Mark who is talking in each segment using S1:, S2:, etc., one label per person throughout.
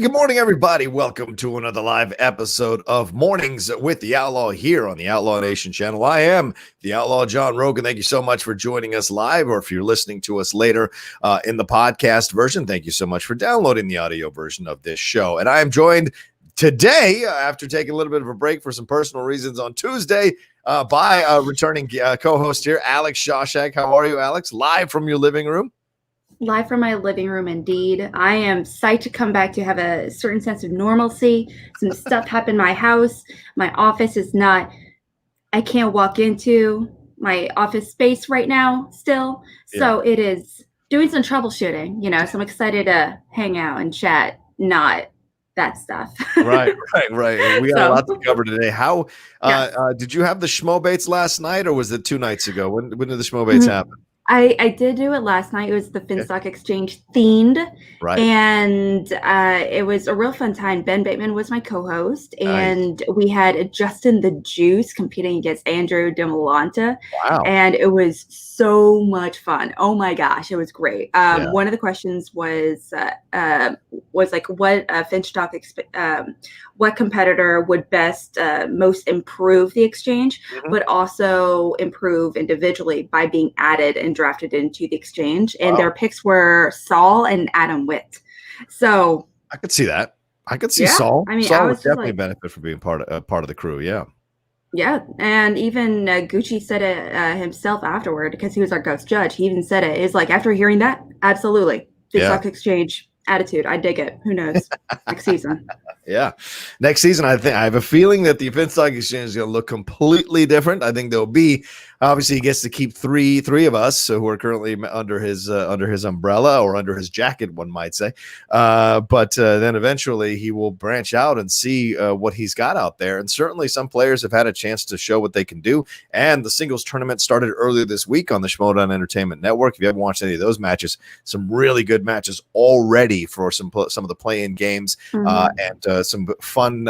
S1: good morning, everybody. Welcome to another live episode of Mornings with the Outlaw here on the Outlaw Nation channel. I am the Outlaw John Rogan. Thank you so much for joining us live, or if you're listening to us later in the podcast version, thank you so much for downloading the audio version of this show. And I am joined today, after taking a little bit of a break for some personal reasons on Tuesday, by a returning co-host here, Alex Shashek. How are you, Alex? Live from your living room?
S2: Live from my living room, indeed. I am psyched to come back to have a certain sense of normalcy. Some stuff happened in my house. My office is not, I can't walk into my office space right now still. So It is doing some troubleshooting, so I'm excited to hang out and chat, not that stuff.
S1: Right. We got a lot to cover today. How did you have the Schmoebaits last night, or was it 2 nights ago? When did the Schmoebaits happen?
S2: I did do it last night. It was the Finstock Exchange themed,
S1: right?
S2: And it was a real fun time. Ben Bateman was my co-host, and we had Justin the Juice competing against Andrew DeMolanta.
S1: Wow!
S2: And it was so much fun. Oh my gosh, it was great. One of the questions was like, what Finstock what competitor would best most improve the exchange, but also improve individually by being added and drafted into the exchange. And their picks were Saul and Adam Witt. So
S1: I could see that. I could see Saul.
S2: I mean,
S1: Saul would definitely benefit from being part of the crew.
S2: Yeah, and even Gucci said it himself afterward, because he was our ghost judge. He even said it. It's like, after hearing that, absolutely, Finstock Exchange attitude. I dig it. Who knows? Next season.
S1: Yeah. Next season, I have a feeling that the Finstock Exchange is going to look completely different. I think there'll be, obviously, he gets to keep three of us who are currently under his umbrella, or under his jacket, one might say. But then eventually he will branch out and see what he's got out there. And certainly some players have had a chance to show what they can do. And the singles tournament started earlier this week on the Schmoedown Entertainment Network. If you haven't watched any of those matches, some really good matches already for some of the play-in games, and some fun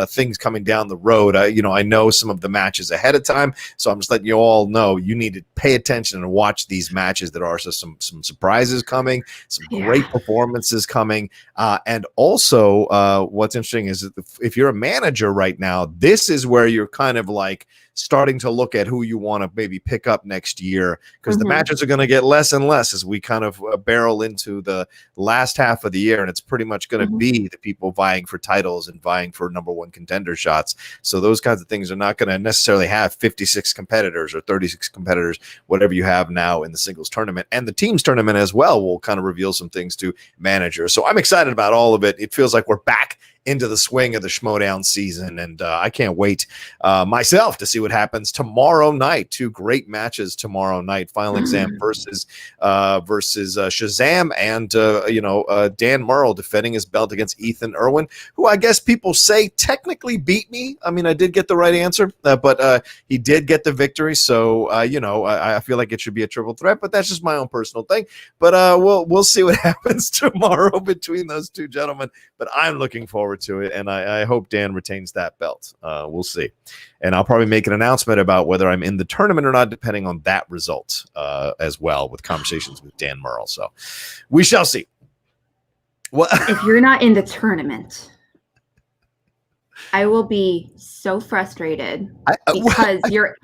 S1: things coming down the road. I know some of the matches ahead of time, so I'm just letting you all know you need to pay attention and watch these matches. There are some surprises coming, some great performances coming, and also what's interesting is if you're a manager right now, this is where you're kind of like starting to look at who you want to maybe pick up next year, because the matches are going to get less and less as we kind of barrel into the last half of the year, and it's pretty much going to be the people vying for titles and vying for number one contender shots. So those kinds of things are not going to necessarily have 56 competitors or 36 competitors, whatever you have now in the singles tournament. And the teams tournament as well will kind of reveal some things to managers. So I'm excited about all of it. It feels like we're back into the swing of the Schmoedown season, and I can't wait myself to see what happens tomorrow night. 2 great matches tomorrow night. Final Exam versus Shazam, and Dan Murrell defending his belt against Ethan Irwin, who I guess people say technically beat me. I mean, I did get the right answer, but he did get the victory. So I feel like it should be a triple threat, but that's just my own personal thing. But we'll see what happens tomorrow between those 2 gentlemen. But I'm looking forward to it, and I hope Dan retains that belt. We'll see, and I'll probably make an announcement about whether I'm in the tournament or not, depending on that result as well, with conversations with Dan Murrell. So we shall see. Well,
S2: if you're not in the tournament, I will be so frustrated because you're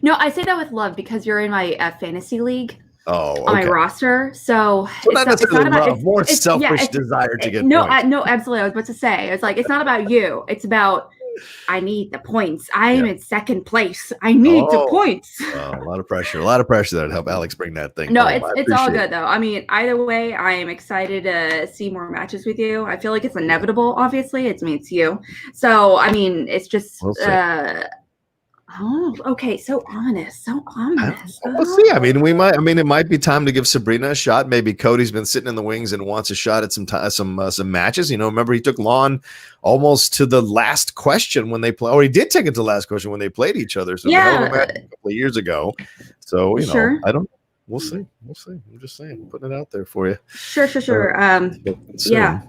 S2: no, I say that with love, because you're in my fantasy league.
S1: On
S2: my roster, so
S1: it's not about more selfish desire to get
S2: no,
S1: points.
S2: No, absolutely. I was about to say, it's like, it's not about you. It's about, I need the points. I'm in second place. I need the points.
S1: A lot of pressure that help Alex bring that thing.
S2: No, it's all good though. I mean, either way, I am excited to see more matches with you. I feel like it's inevitable. Obviously, it's you. So I mean, it's just. Oh, okay. So ominous.
S1: We'll see. I mean, it might be time to give Sabrina a shot. Maybe Cody's been sitting in the wings and wants a shot at some matches. Remember he took Lon almost to the last question when they play, or he did take it to the last question when they played each other. So a couple of years ago. So I don't. We'll see. I'm just saying, putting it out there for you.
S2: Sure. Yeah.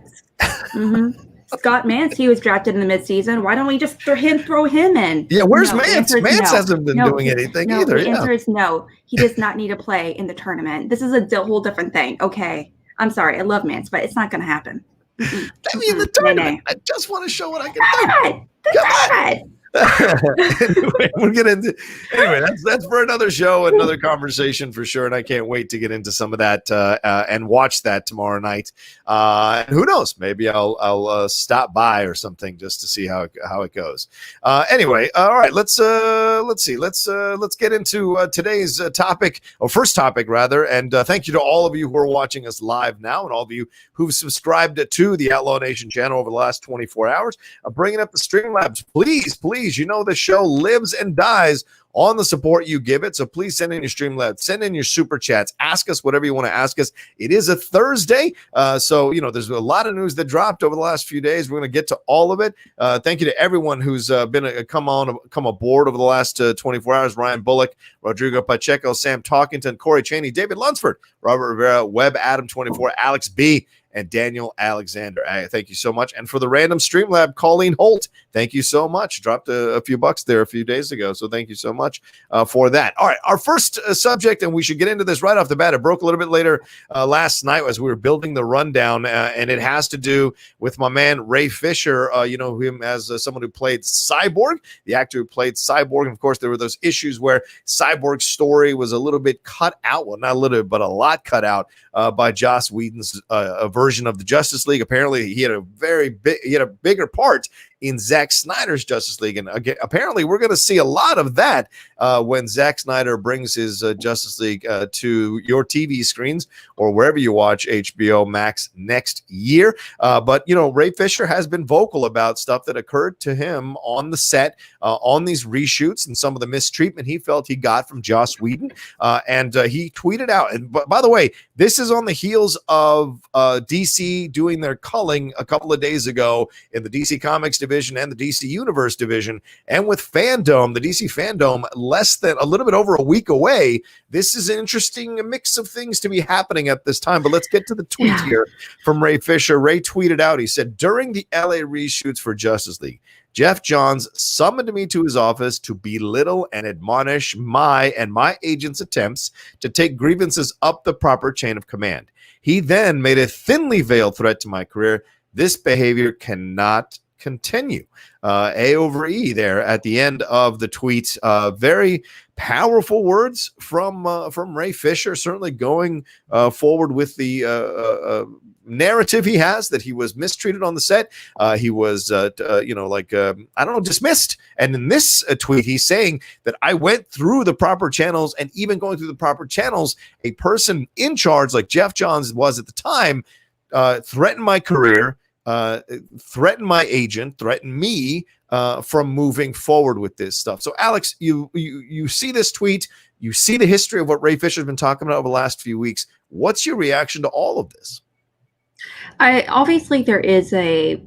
S2: Scott Mance, he was drafted in the midseason. Why don't we just throw him in?
S1: Yeah, where's Mance? Mance hasn't been doing anything either.
S2: The answer is no. He does not need to play in the tournament. This is a whole different thing. Okay. I'm sorry. I love Mance, but it's not going to happen.
S1: Let me in the tournament. I just want to show what I can do. Come on. Anyway, we'll get into that's for another show, another conversation for sure, and I can't wait to get into some of that and watch that tomorrow night. And who knows, maybe I'll stop by or something just to see how it goes. Anyway, all right, let's get into today's topic, or first topic rather. And thank you to all of you who are watching us live now, and all of you who've subscribed to the Outlaw Nation channel over the last 24 hours. I'm bringing up the Streamlabs. Please, you know the show lives and dies on the support you give it. So please send in your Streamlabs, send in your super chats, ask us whatever you want to ask us. It is a Thursday, so there's a lot of news that dropped over the last few days. We're going to get to all of it. Thank you to everyone who's been come aboard over the last 24 hours. Ryan Bullock, Rodrigo Pacheco, Sam Talkington, Corey Cheney, David Lunsford, Robert Rivera, Webb Adam 24, Alex B, and Daniel Alexander. Thank you so much. And for the random Streamlab, Colleen Holt, thank you so much. Dropped a few bucks there a few days ago, so thank you so much for that. All right, our first subject, and we should get into this right off the bat. It broke a little bit later last night as we were building the rundown, and it has to do with my man Ray Fisher. You know him as someone who played Cyborg, the actor who played Cyborg. And of course, there were those issues where Cyborg's story was a little bit cut out. Well, not a little bit, but a lot cut out by Joss Whedon's version of the Justice League. Apparently, he had a bigger part in Zack Snyder's Justice League, and again, apparently we're going to see a lot of that when Zack Snyder brings his Justice League to your TV screens or wherever you watch HBO Max next year. But Ray Fisher has been vocal about stuff that occurred to him on the set, on these reshoots, and some of the mistreatment he felt he got from Joss Whedon. And he tweeted out, and by the way, this is on the heels of DC doing their culling a couple of days ago in the DC Comics division and the DC Universe division, and with Fandom, the DC Fandom, less than a little bit over a week away. This is an interesting mix of things to be happening at this time. But let's get to the tweet here from Ray Fisher. Ray tweeted out, he said, during the LA reshoots for Justice League, Geoff Johns summoned me to his office to belittle and admonish my and my agent's attempts to take grievances up the proper chain of command. He then made a thinly veiled threat to my career. This behavior cannot continue. A over E there at the end of the tweet. Very powerful words from Ray Fisher, certainly going forward with the narrative he has that he was mistreated on the set. He was, dismissed. And in this tweet, he's saying that I went through the proper channels, and even going through the proper channels, a person in charge like Geoff Johns was at the time, threatened my career, threatened my agent, threatened me from moving forward with this stuff. So, Alex, you see this tweet, you see the history of what Ray Fisher's been talking about over the last few weeks. What's your reaction to all of this?
S2: Obviously, there is a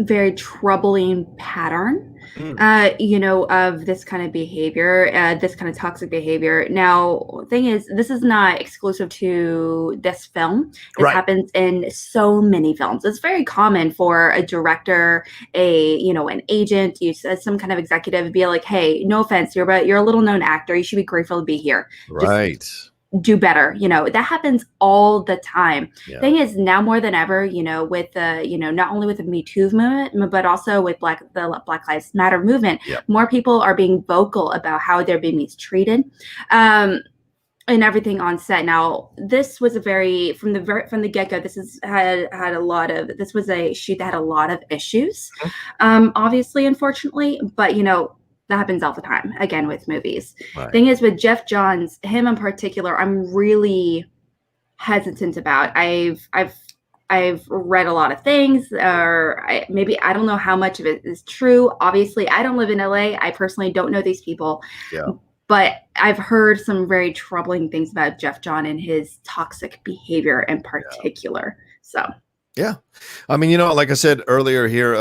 S2: very troubling pattern, of this kind of behavior, this kind of toxic behavior. Now, thing is, this is not exclusive to this film. This happens in so many films. It's very common for a director, an agent, some kind of executive, be like, "Hey, no offense, you're a little known actor. You should be grateful to be here.
S1: Right."
S2: Do better. That happens all the time. Thing is, now more than ever, with the, not only with the Me Too movement, but also with the Black Lives Matter movement, more people are being vocal about how they're being mistreated, and everything on set. Now, this was from the get-go. This was a shoot that had a lot of issues, obviously, unfortunately, but that happens all the time, again, with movies. Thing is, with Geoff Johns, him in particular, I'm really hesitant about. I've read a lot of things, or I don't know how much of it is true. Obviously, I don't live in LA. I personally don't know these people. But I've heard some very troubling things about Geoff Johns and his toxic behavior in particular. So.
S1: Yeah. I mean, like I said earlier here,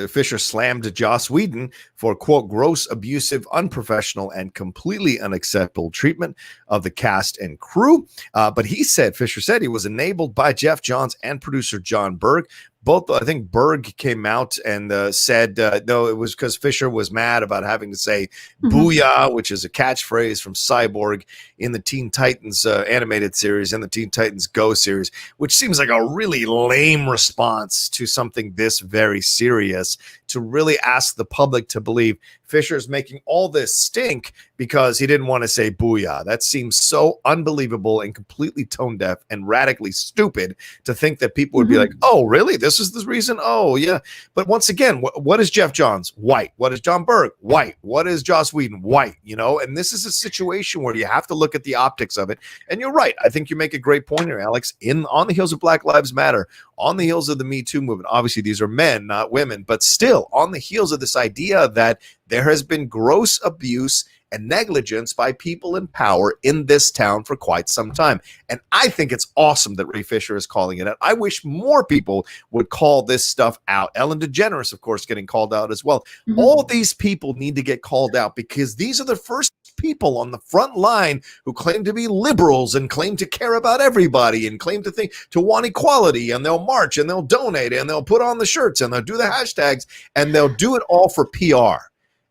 S1: Fisher slammed Joss Whedon for, quote, gross, abusive, unprofessional, and completely unacceptable treatment of the cast and crew. But Fisher said he was enabled by Geoff Johns and producer John Berg. both, I think Berg came out and said, no, it was because Fisher was mad about having to say booyah, which is a catchphrase from Cyborg in the Teen Titans animated series and the Teen Titans Go series, which seems like a really lame response to something this very serious, to really ask the public to believe Fisher's making all this stink because he didn't want to say booyah. That seems so unbelievable and completely tone deaf and radically stupid to think that people would be like, oh, really? This is the reason? Oh, yeah. But once again, what is Geoff Johns? White. What is John Berg? White. What is Joss Whedon? White. You know, and this is a situation where you have to look at the optics of it. And you're right. I think you make a great point here, Alex. On the heels of Black Lives Matter, on the heels of the Me Too movement, obviously these are men, not women, but still on the heels of this idea that there has been gross abuse and negligence by people in power in this town for quite some time. And I think it's awesome that Ray Fisher is calling it out. I wish more people would call this stuff out. Ellen DeGeneres, of course, getting called out as well. All these people need to get called out because these are the first people on the front line who claim to be liberals and claim to care about everybody and claim to want equality, and they'll march and they'll donate and they'll put on the shirts and they'll do the hashtags and they'll do it all for PR.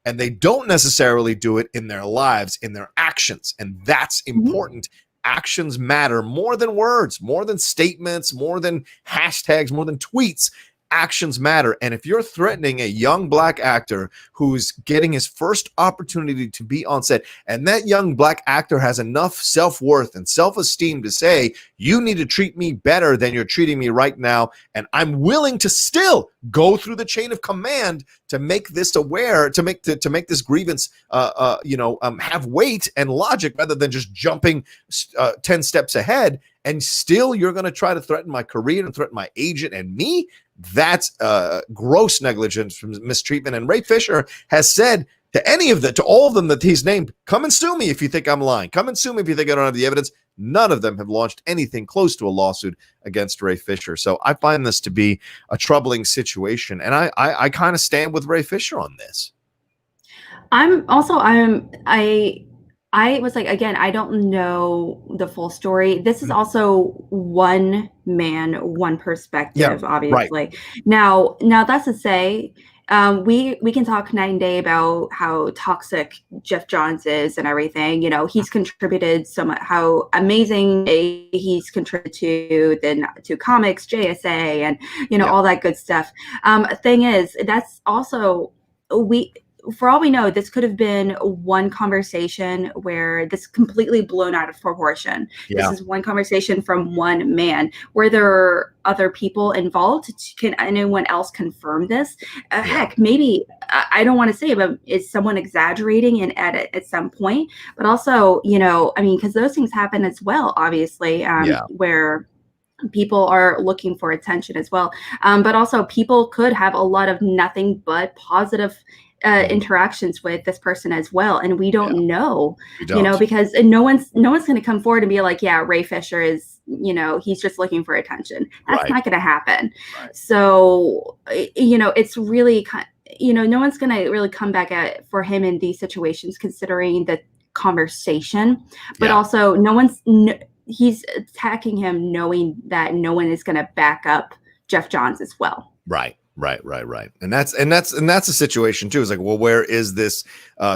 S1: And they don't necessarily do it in their lives, in their actions. And that's important. Actions matter more than words, more than statements, more than hashtags, more than tweets. Actions matter. And if you're threatening a young black actor who's getting his first opportunity to be on set, and that young black actor has enough self-worth and self-esteem to say, you need to treat me better than you're treating me right now, and I'm willing to still go through the chain of command to make this aware, to make this grievance have weight and logic rather than just jumping 10 steps ahead, and still you're going to try to threaten my career and threaten my agent and me. That's gross negligence from mistreatment. And Ray Fisher has said to all of them that he's named, come and sue me if you think I'm lying. Come and sue me if you think I don't have the evidence. None of them have launched anything close to a lawsuit against Ray Fisher. So I find this to be a troubling situation. And I kind of stand with Ray Fisher on this.
S2: I was like, again, I don't know the full story. This is also one man, one perspective, obviously. Right. Now that's to say, we can talk night and day about how toxic Geoff Johns is and everything. You know, he's contributed so much, how amazing he's contributed to comics, JSA, and all that good stuff. Thing is, that's also for all we know, this could have been one conversation where this completely blown out of proportion. Yeah. This is one conversation from one man. Were there other people involved? Can anyone else confirm this? Heck, maybe, I don't want to say, but is someone exaggerating and at some point? But also, because those things happen as well, obviously, where people are looking for attention as well. But also people could have a lot of nothing but positive interactions with this person as well, and we don't know, because no one's going to come forward and be like, yeah, Ray Fisher is, he's just looking for attention. That's not going to happen. So it's really no one's going to really come back for him in these situations, considering the conversation, but also he's attacking him knowing that no one is going to back up Geoff Johns as well.
S1: Right. And that's a situation too. It's like, well, where is this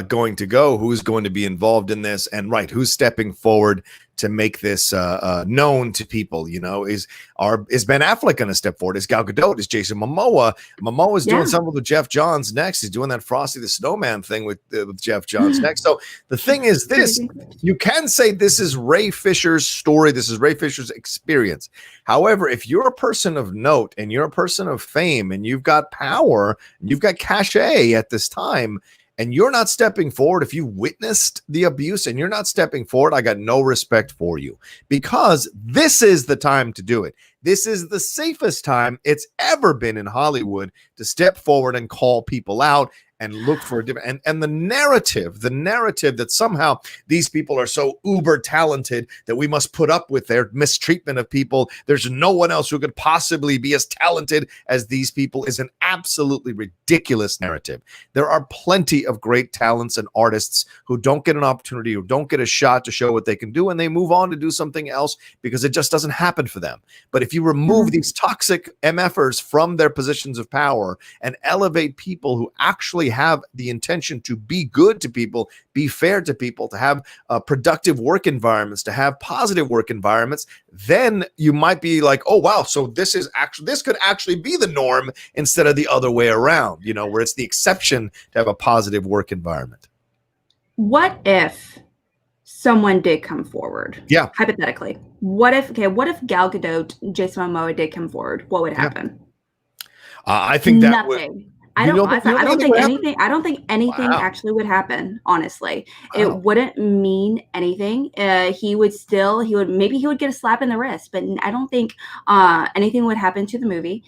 S1: going to go? Who's going to be involved in this? And who's stepping forward to make this known to people? Is Ben Affleck going to step forward? Is Gal Gadot? Is Jason Momoa? Momoa's doing something with Geoff Johns next. He's doing that Frosty the Snowman thing with Geoff Johns next. So the thing is this, you can say this is Ray Fisher's story. This is Ray Fisher's experience. However, if you're a person of note and you're a person of fame and you've got power, and you've got cachet at this time, and you're not stepping forward, if you witnessed the abuse and you're not stepping forward, I got no respect for you, because this is the time to do it. This is the safest time it's ever been in Hollywood to step forward and call people out and look for a different, and the narrative that somehow these people are so uber talented that we must put up with their mistreatment of people. There's no one else who could possibly be as talented as these people is an absolutely ridiculous narrative. There are plenty of great talents and artists who don't get an opportunity, who don't get a shot to show what they can do, and they move on to do something else because it just doesn't happen for them. But if you remove these toxic MFers from their positions of power and elevate people who actually have the intention to be good to people, be fair to people, to have productive work environments, to have positive work environments, then you might be like, oh wow, so this could actually be the norm instead of the other way around, where it's the exception to have a positive work environment.
S2: What if someone did come forward?
S1: Yeah.
S2: Hypothetically, what if Gal Gadot, Jason Momoa did come forward? What would happen?
S1: I think that
S2: nothing. I don't think anything. I don't think anything actually would happen. Honestly, it wouldn't mean anything. He would get a slap in the wrist, but I don't think anything would happen to the movie.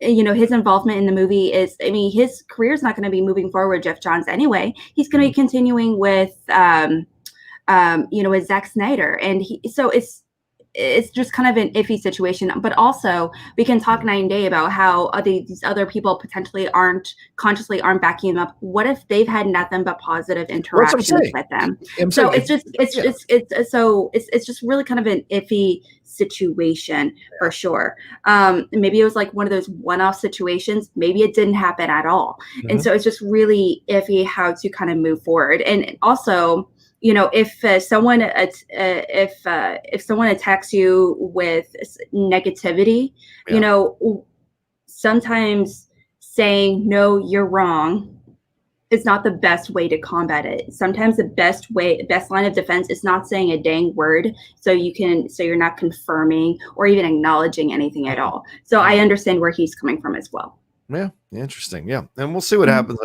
S2: His involvement in the movie is, his career is not going to be moving forward, Geoff Johns, anyway. He's going to be continuing with, with Zack Snyder. And so it's just kind of an iffy situation. But also, we can talk night and day about how these other people potentially consciously aren't backing him up. What if they've had nothing but positive interactions with them? So it's just really kind of an iffy situation for sure. Maybe it was like one of those one-off situations. Maybe it didn't happen at all. And so it's just really iffy how to kind of move forward. And also, if someone attacks you with negativity, sometimes saying no, you're wrong is not the best way to combat it. Sometimes the best line of defense is not saying a dang word, so you're not confirming or even acknowledging anything at all. So I understand where he's coming from as well.
S1: Yeah, interesting. Yeah, and we'll see what happens.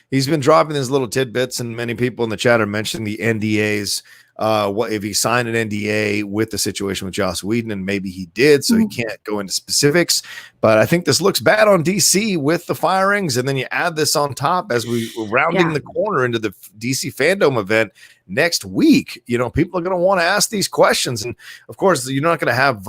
S1: He's been dropping these little tidbits, and many people in the chat are mentioning the NDAs. What if he signed an NDA with the situation with Joss Whedon, and maybe he did, so he can't go into specifics. But I think this looks bad on DC with the firings, and then you add this on top as we're rounding the corner into the DC fandom event next week. People are going to want to ask these questions, and of course, you're not going to have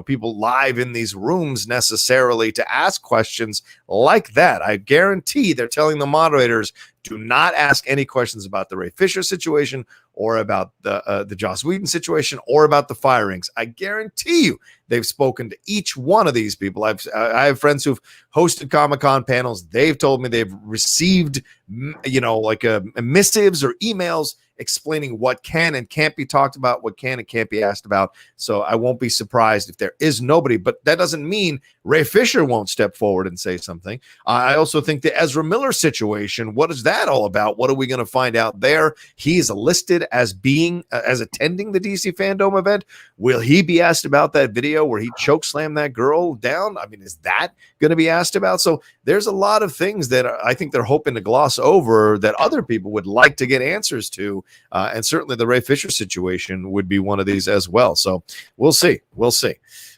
S1: people live in these rooms necessarily to ask questions like that. I guarantee they're telling the moderators, do not ask any questions about the Ray Fisher situation or about the Joss Whedon situation or about the firings. I guarantee you they've spoken to each one of these people. I have friends who've hosted Comic-Con panels. They've told me they've received, missives or emails explaining what can and can't be talked about, what can and can't be asked about. So I won't be surprised if there is nobody, but that doesn't mean Ray Fisher won't step forward and say something. I also think the Ezra Miller situation, what is that all about? What are we going to find out there? He is listed as attending the DC fandom event. Will he be asked about that video where he chokeslammed that girl down? Is that going to be asked about? So there's a lot of things that I think they're hoping to gloss over that other people would like to get answers to. And certainly the Ray Fisher situation would be one of these as well. So we'll see.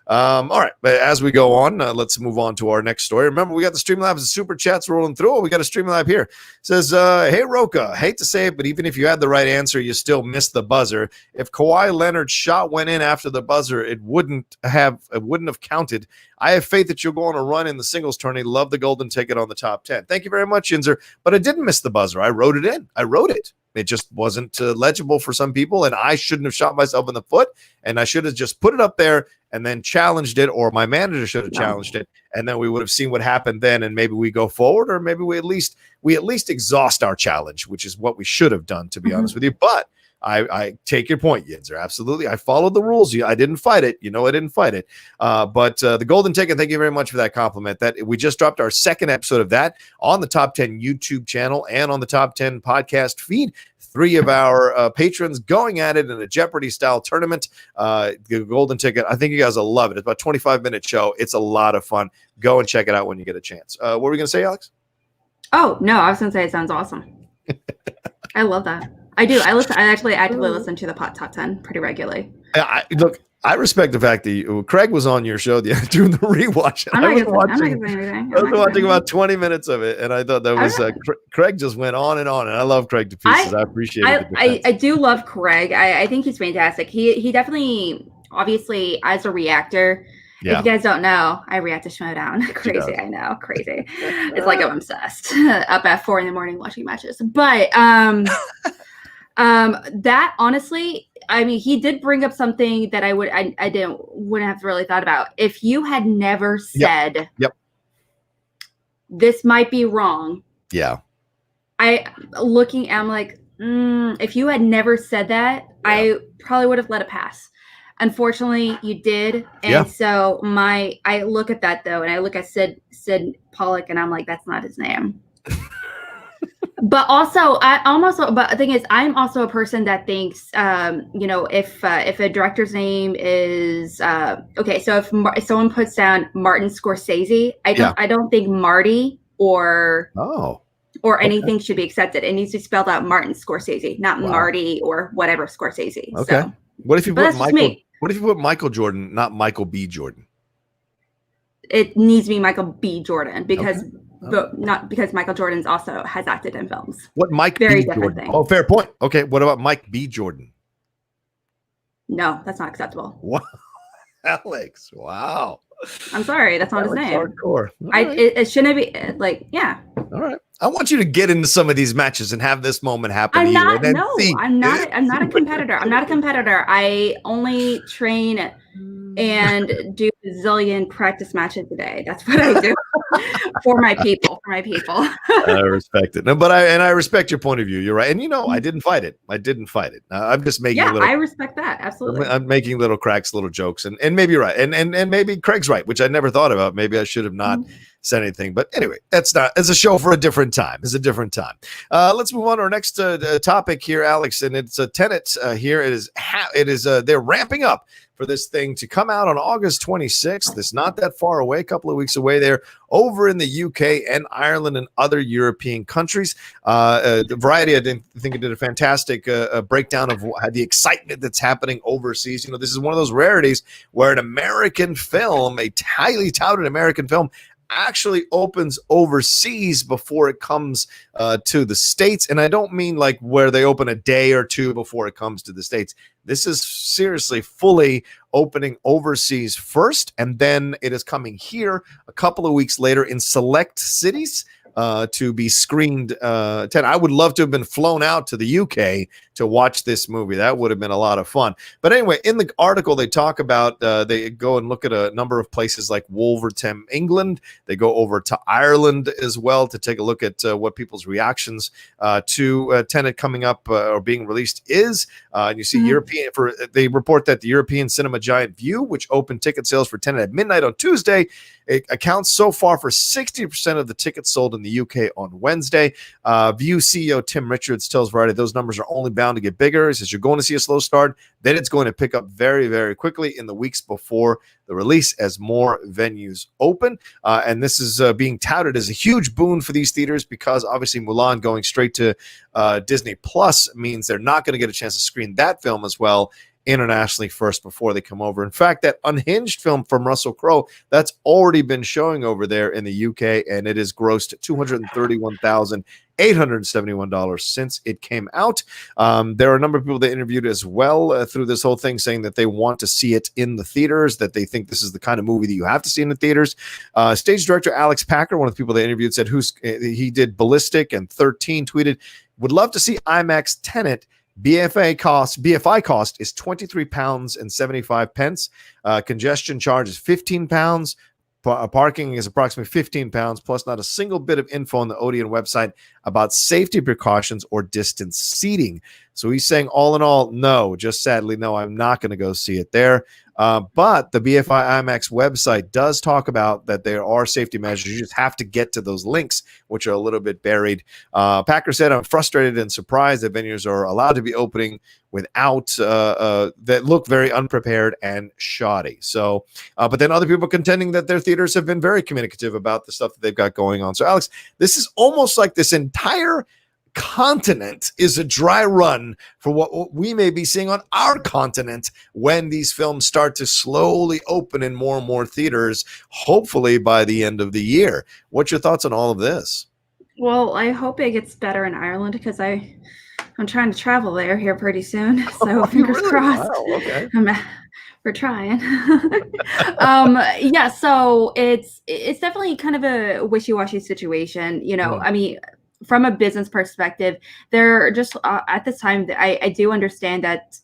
S1: All right. But as we go on, let's move on to our next story. Remember, we got the Streamlabs and Super Chats rolling through. We got a Streamlab here. It says, hey, Rocha, hate to say it, but even if you had the right answer, you still missed the buzzer. If Kawhi Leonard's shot went in after the buzzer, it wouldn't have counted. I have faith that you'll go on a run in the singles tourney. Love the golden ticket on the top 10. Thank you very much, Yinzer. But I didn't miss the buzzer. I wrote it in. It just wasn't legible for some people, and I shouldn't have shot myself in the foot, and I should have just put it up there and then challenged it, or my manager should have challenged it, and then we would have seen what happened then, and maybe we go forward, or maybe we at least exhaust our challenge, which is what we should have done, to be honest with you. But I take your point, Yinzer. Absolutely. I followed the rules. I didn't fight it. I didn't fight it. But the golden ticket, thank you very much for that compliment. That we just dropped our second episode of that on the Top 10 YouTube channel and on the Top 10 podcast feed. 3 of our patrons going at it in a Jeopardy-style tournament. The golden ticket, I think you guys will love it. It's about a 25-minute show. It's a lot of fun. Go and check it out when you get a chance. What were we going to say, Alex?
S2: Oh, no, I was going to say it sounds awesome. I love that. I do. I actually actively listen to the Top 10 pretty regularly.
S1: Look, I respect the fact that Craig was on your show doing the rewatch.
S2: I was
S1: watching about 20 minutes of it, and I thought that was Craig just went on, and I love Craig to pieces. I appreciate it.
S2: I do love Craig. I think he's fantastic. He definitely, obviously, as a reactor. Yeah. If you guys don't know, I react to Schmoedown. Crazy, I know, crazy. It's like I'm obsessed. Up at 4 a.m. watching matches. But that honestly, I mean, he did bring up something that I wouldn't have really thought about. If you had never said, this might be wrong.
S1: Yeah.
S2: I'm like, if you had never said that, I probably would have let it pass. Unfortunately, you did, and so I look at that though, and I look at Sid Pollock, and I'm like, that's not his name. But also, but the thing is, I'm also a person that thinks, if a director's name is okay, so if someone puts down Martin Scorsese, I don't think Marty or anything should be accepted. It needs to be spelled out Martin Scorsese, not Marty or whatever Scorsese.
S1: Okay. So. What if you put Michael? What if you put Michael Jordan, not Michael B. Jordan?
S2: It needs to be Michael B. Jordan because not because Michael Jordan's also has acted in films.
S1: What Mike
S2: Very
S1: B.
S2: different
S1: Jordan?
S2: thing.
S1: Oh, fair point. Okay, what about Mike B. Jordan?
S2: No, that's not acceptable.
S1: What? Alex, wow.
S2: I'm sorry, that's not his name.
S1: Hardcore.
S2: It shouldn't be like, yeah.
S1: All right. I want you to get into some of these matches and have this moment happen.
S2: I'm not a competitor. I'm not a competitor. I only train and do a zillion practice matches a day. That's what I do for my people.
S1: I respect it. No, but I respect your point of view. You're right. And I didn't fight it. I'm just making
S2: I respect that. Absolutely.
S1: I'm making little cracks, little jokes, and maybe you're right. And maybe Craig's right, which I never thought about. Maybe I should have not said anything. But anyway, it's a show for a different time. It's a different time. Let's move on to our next topic here, Alex, and it's a Tenet here. It is they're ramping up for this thing to come out on August 26th. It's not that far away, a couple of weeks away there, over in the UK and Ireland and other European countries. The Variety, I think it did a fantastic breakdown of the excitement that's happening overseas. This is one of those rarities where an American film, a highly touted American film, actually opens overseas before it comes to the States. And I don't mean like where they open a day or two before it comes to the States. This is seriously fully opening overseas first, and then it is coming here a couple of weeks later in select cities to be screened. I would love to have been flown out to the UK to watch this movie. That would have been a lot of fun. But anyway, in the article, they talk about they go and look at a number of places like Wolverhampton, England. They go over to Ireland as well to take a look at what people's reactions to Tenet coming up or being released is. And you see they report that the European cinema giant View, which opened ticket sales for Tenet at midnight on Tuesday, it accounts so far for 60% of the tickets sold in the UK on Wednesday. View CEO Tim Richards tells Variety those numbers are only bound to get bigger. He says you're going to see a slow start, then it's going to pick up very, very quickly in the weeks before the release as more venues open. And this is being touted as a huge boon for these theaters because obviously Mulan going straight to Disney Plus means they're not going to get a chance to screen that film as well internationally first before they come over. In fact, that Unhinged film from Russell Crowe, that's already been showing over there in the UK, and it has grossed $231,871 since it came out. There are a number of people they interviewed as well through this whole thing saying that they want to see it in the theaters, that they think this is the kind of movie that you have to see in the theaters. Stage director Alex Packer, one of the people they interviewed, said he did Ballistic, and 13 tweeted, would love to see IMAX Tenet. BFI cost is £23.75. Congestion charge is £15. Parking is approximately £15, plus not a single bit of info on the Odeon website about safety precautions or distance seating. So he's saying, all in all, no, just sadly, no, I'm not going to go see it there. But the BFI IMAX website does talk about that there are safety measures. You just have to get to those links, which are a little bit buried. Packer said, I'm frustrated and surprised that venues are allowed to be opening without that look very unprepared and shoddy. So, but then other people contending that their theaters have been very communicative about the stuff that they've got going on. So, Alex, this is almost like this entire continent is a dry run for what we may be seeing on our continent when these films start to slowly open in more and more theaters, hopefully by the end of the year. What's your thoughts on all of this?
S2: Well, I hope it gets better in Ireland because I'm trying to travel there here pretty soon. So fingers crossed. Wow, okay. We're trying. Yeah, so it's definitely kind of a wishy-washy situation. You know, I mean, from a business perspective, they're just at this time, I do understand that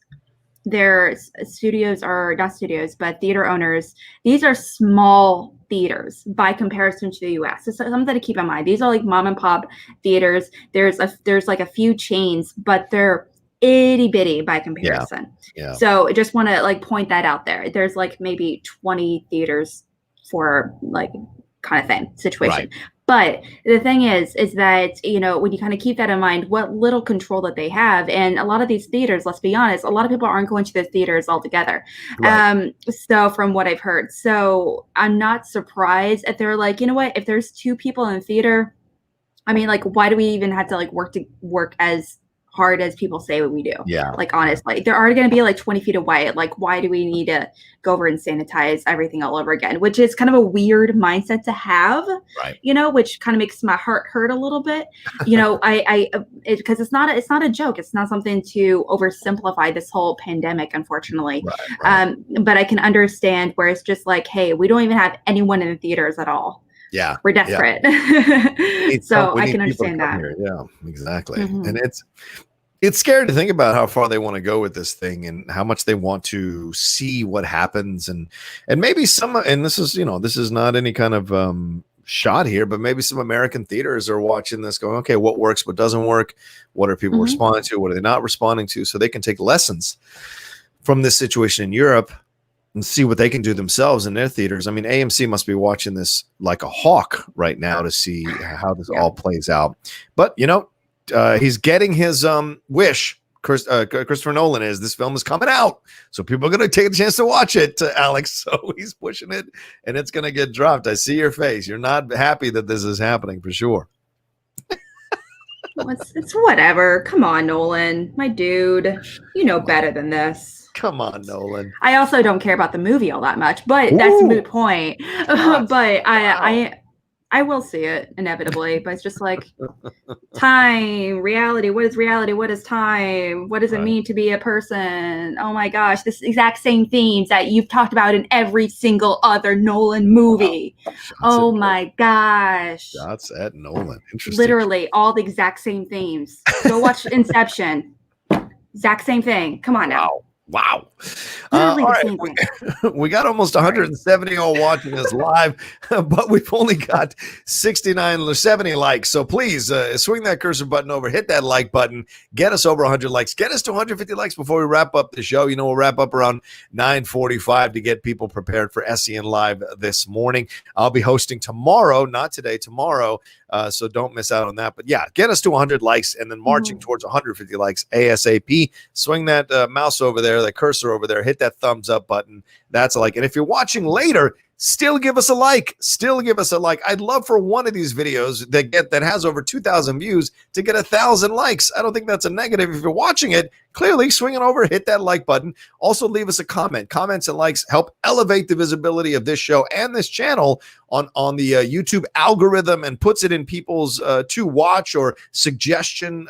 S2: their studios are not studios, but theater owners. These are small theaters by comparison to the U.S. So something to keep in mind. These are like mom and pop theaters. There's like a few chains, but they're itty bitty by comparison. Yeah. So I just want to like point that out there. There's like maybe 20 theaters for like kind of thing situation. Right. But the thing is that, you know, when you kind of keep that in mind, what little control that they have, and a lot of these theaters, let's be honest, a lot of people aren't going to the theaters altogether. Right. So from what I've heard, so I'm not surprised if they're like, you know what, if there's 2 people in theater, I mean, like, why do we even have to like work as hard as people say what we do? Yeah. Like, honestly, there are going to be like 20 feet away. Like, why do we need to go over and sanitize everything all over again? Which is kind of a weird mindset to have, right? You know, which kind of makes my heart hurt a little bit. You know, because it's not a joke. It's not something to oversimplify this whole pandemic, unfortunately. Right. But I can understand where it's just like, hey, we don't even have anyone in the theaters at all. Yeah, we're desperate. Yeah. So I can understand that. Here. Yeah, exactly. Mm-hmm. And it's scary to think about how far they want to go with this thing and how much they want to see what happens, and maybe and this is, you know, this is not any kind of shot here, but maybe some American theaters are watching this going, okay, what works, what doesn't work, what are people responding to, what are they not responding to, so they can take lessons from this situation in Europe and see what they can do themselves in their theaters. I mean, AMC must be watching this like a hawk right now to see how this all plays out. But, you know, he's getting his wish. Christopher Nolan is. This film is coming out, so people are going to take a chance to watch it, Alex. So he's pushing it, and it's going to get dropped. I see your face. You're not happy that this is happening for sure. It's whatever. Come on, Nolan, my dude. You know better than this.
S1: Come on, Nolan.
S2: I also don't care about the movie all that much, but that's a moot point. But I will see it inevitably. But it's just like time, reality. What is reality? What is time? What does it mean to be a person? Oh my gosh, this exact same themes that you've talked about in every single other Nolan movie. Wow. Oh my gosh.
S1: That's at Nolan. Interesting.
S2: Literally all the exact same themes. Go watch Inception. Exact same thing. Come on now.
S1: Wow. All right. We got almost 170 all watching us live, but we've only got 69 or 70 likes. So please swing that cursor button over, hit that like button, get us over 100 likes, get us to 150 likes before we wrap up the show. You know, we'll wrap up around 9:45 to get people prepared for SEN Live this morning. I'll be hosting tomorrow, not today, tomorrow. So don't miss out on that. But yeah, get us to 100 likes and then marching towards 150 likes ASAP. Swing that mouse over there, that cursor over there, hit that thumbs up button. That's a like. And if you're watching later, still give us a like. Still give us a like. I'd love for one of these videos that has over 2,000 views to get 1,000 likes. I don't think that's a negative. If you're watching it, clearly swing it over, hit that like button. Also leave us a comment. Comments and likes help elevate the visibility of this show and this channel on the YouTube algorithm and puts it in people's to watch or suggestion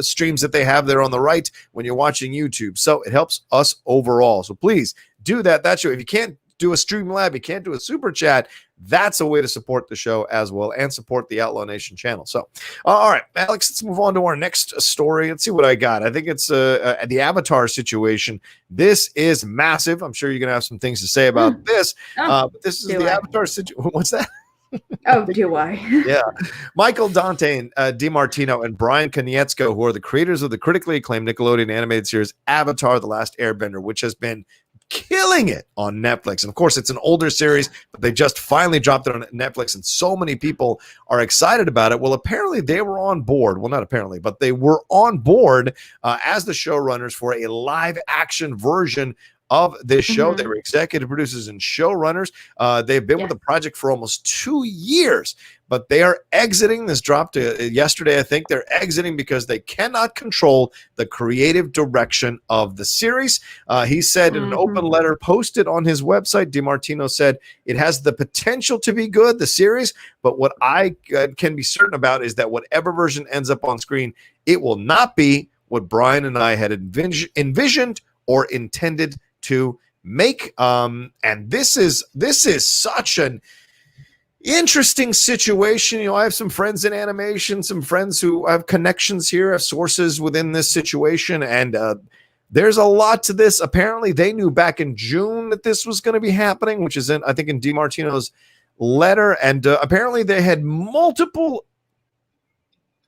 S1: streams that they have there on the right when you're watching YouTube. So it helps us overall. So please do that. That's your, if you can't do a Streamlab, you can't do a Super Chat, that's a way to support the show as well and support the Outlaw Nation channel. So, all right, Alex, let's move on to our next story. Let's see what I got. I think it's the Avatar situation. This is massive. I'm sure you're going to have some things to say about this. But this is the Avatar situation. What's that?
S2: Oh, do I?
S1: Yeah. Michael Dante DiMartino and Brian Konietzko, who are the creators of the critically acclaimed Nickelodeon animated series Avatar: The Last Airbender, which has been killing it on Netflix. And of course, it's an older series, but they just finally dropped it on Netflix, and so many people are excited about it. Well, apparently they were on board. Well, not apparently, but they were on board as the showrunners for a live action version of this show. They were executive producers and showrunners. They've been with the project for almost 2 years, but they are exiting. This dropped yesterday, I think. They're exiting because they cannot control the creative direction of the series. He said in an open letter posted on his website, DiMartino said, it has the potential to be good, the series, but what I can be certain about is that whatever version ends up on screen, it will not be what Brian and I had envisioned or intended to make. And this is such an interesting situation. You know, I have some friends in animation, some friends who have connections here, have sources within this situation, and there's a lot to this. Apparently, they knew back in June that this was going to be happening, which is I think in DiMartino's letter, and apparently they had multiple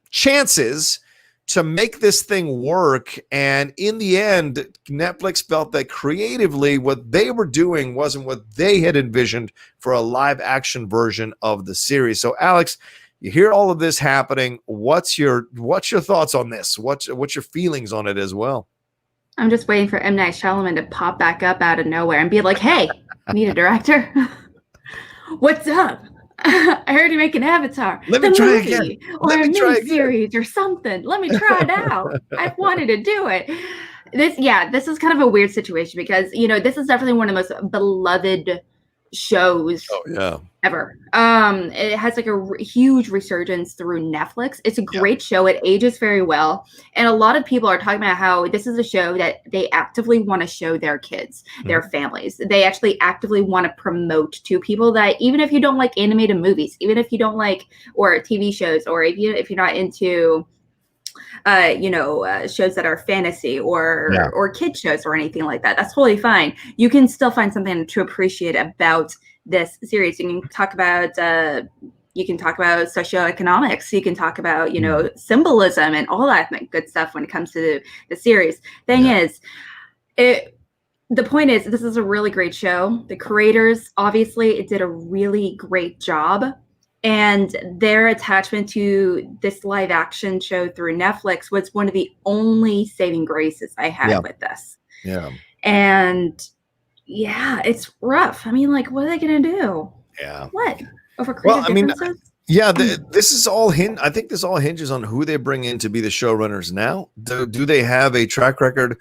S1: chances to make this thing work, and in the end, Netflix felt that creatively what they were doing wasn't what they had envisioned for a live action version of the series. So, Alex, you hear all of this happening. What's your thoughts on this? What's your feelings on it as well?
S2: I'm just waiting for M. Night Shyamalan to pop back up out of nowhere and be like, "Hey, need a director? What's up? I heard you make an Avatar.
S1: Let me try again.
S2: Or a mini-series or something. Let me try it out. I've wanted to do it." This is kind of a weird situation because, you know, this is definitely one of the most beloved shows ever. It has like a huge resurgence through Netflix. It's a great show. It ages very well. And a lot of people are talking about how this is a show that they actively want to show their kids, their families. They actually actively want to promote to people that even if you don't like animated movies, even if you don't like, or TV shows, or if you're not into shows that are fantasy or kid shows or anything like that, that's totally fine. You can still find something to appreciate about this series. You can talk about socioeconomics. You can talk about, symbolism and all that good stuff when it comes to the series. The point is, this is a really great show. The creators, obviously, did a really great job. And their attachment to this live action show through Netflix was one of the only saving graces I had with this.
S1: Yeah.
S2: And it's rough. I mean, like, what are they going to do?
S1: Yeah.
S2: What? Over creative differences?
S1: This is all I think this all hinges on who they bring in to be the showrunners now. Do they have a track record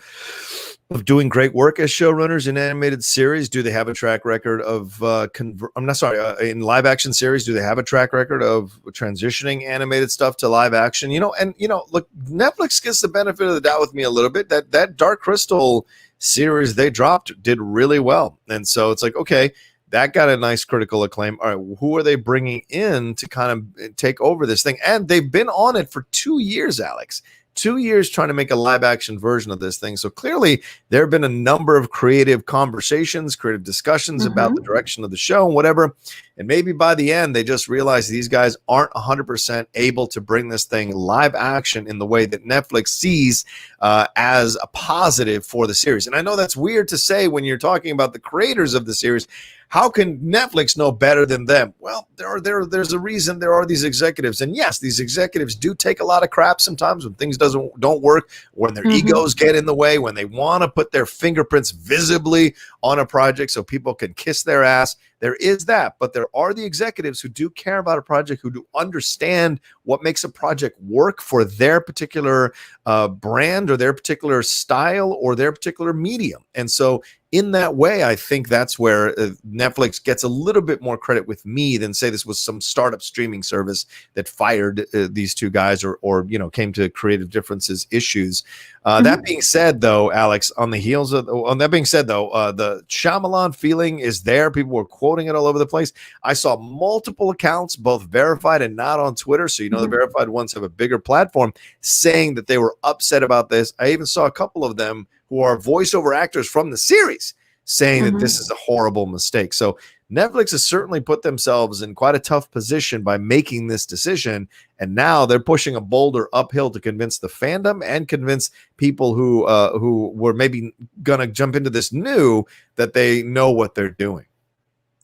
S1: of doing great work as showrunners in animated series? Do they have a track record of in live action series? Do they have a track record of transitioning animated stuff to live action? Look, Netflix gets the benefit of the doubt with me a little bit. That Dark Crystal series they dropped did really well, and so it's like, okay, that got a nice critical acclaim. All right, who are they bringing in to kind of take over this thing? And they've been on it for 2 years, Alex. 2 years trying to make a live action version of this thing. So clearly there have been a number of creative conversations, creative discussions about the direction of the show and whatever. And maybe by the end, they just realize these guys aren't 100% able to bring this thing live action in the way that Netflix sees as a positive for the series. And I know that's weird to say when you're talking about the creators of the series. How can Netflix know better than them? Well, there's a reason there are these executives. And yes, these executives do take a lot of crap sometimes when things don't work, when their egos get in the way, when they want to put their fingerprints visibly on a project so people can kiss their ass. There is that, but there are the executives who do care about a project, who do understand what makes a project work for their particular brand or their particular style or their particular medium. And so in that way, I think that's where Netflix gets a little bit more credit with me than say this was some startup streaming service that fired these two guys or came to creative differences issues. That being said, though, Alex, the Shyamalan feeling is there. People were quoting it all over the place. I saw multiple accounts, both verified and not on Twitter. So, the verified ones have a bigger platform, saying that they were upset about this. I even saw a couple of them who are voiceover actors from the series saying that this is a horrible mistake. So Netflix has certainly put themselves in quite a tough position by making this decision. And now they're pushing a boulder uphill to convince the fandom and convince people who were maybe going to jump into this new that they know what they're doing.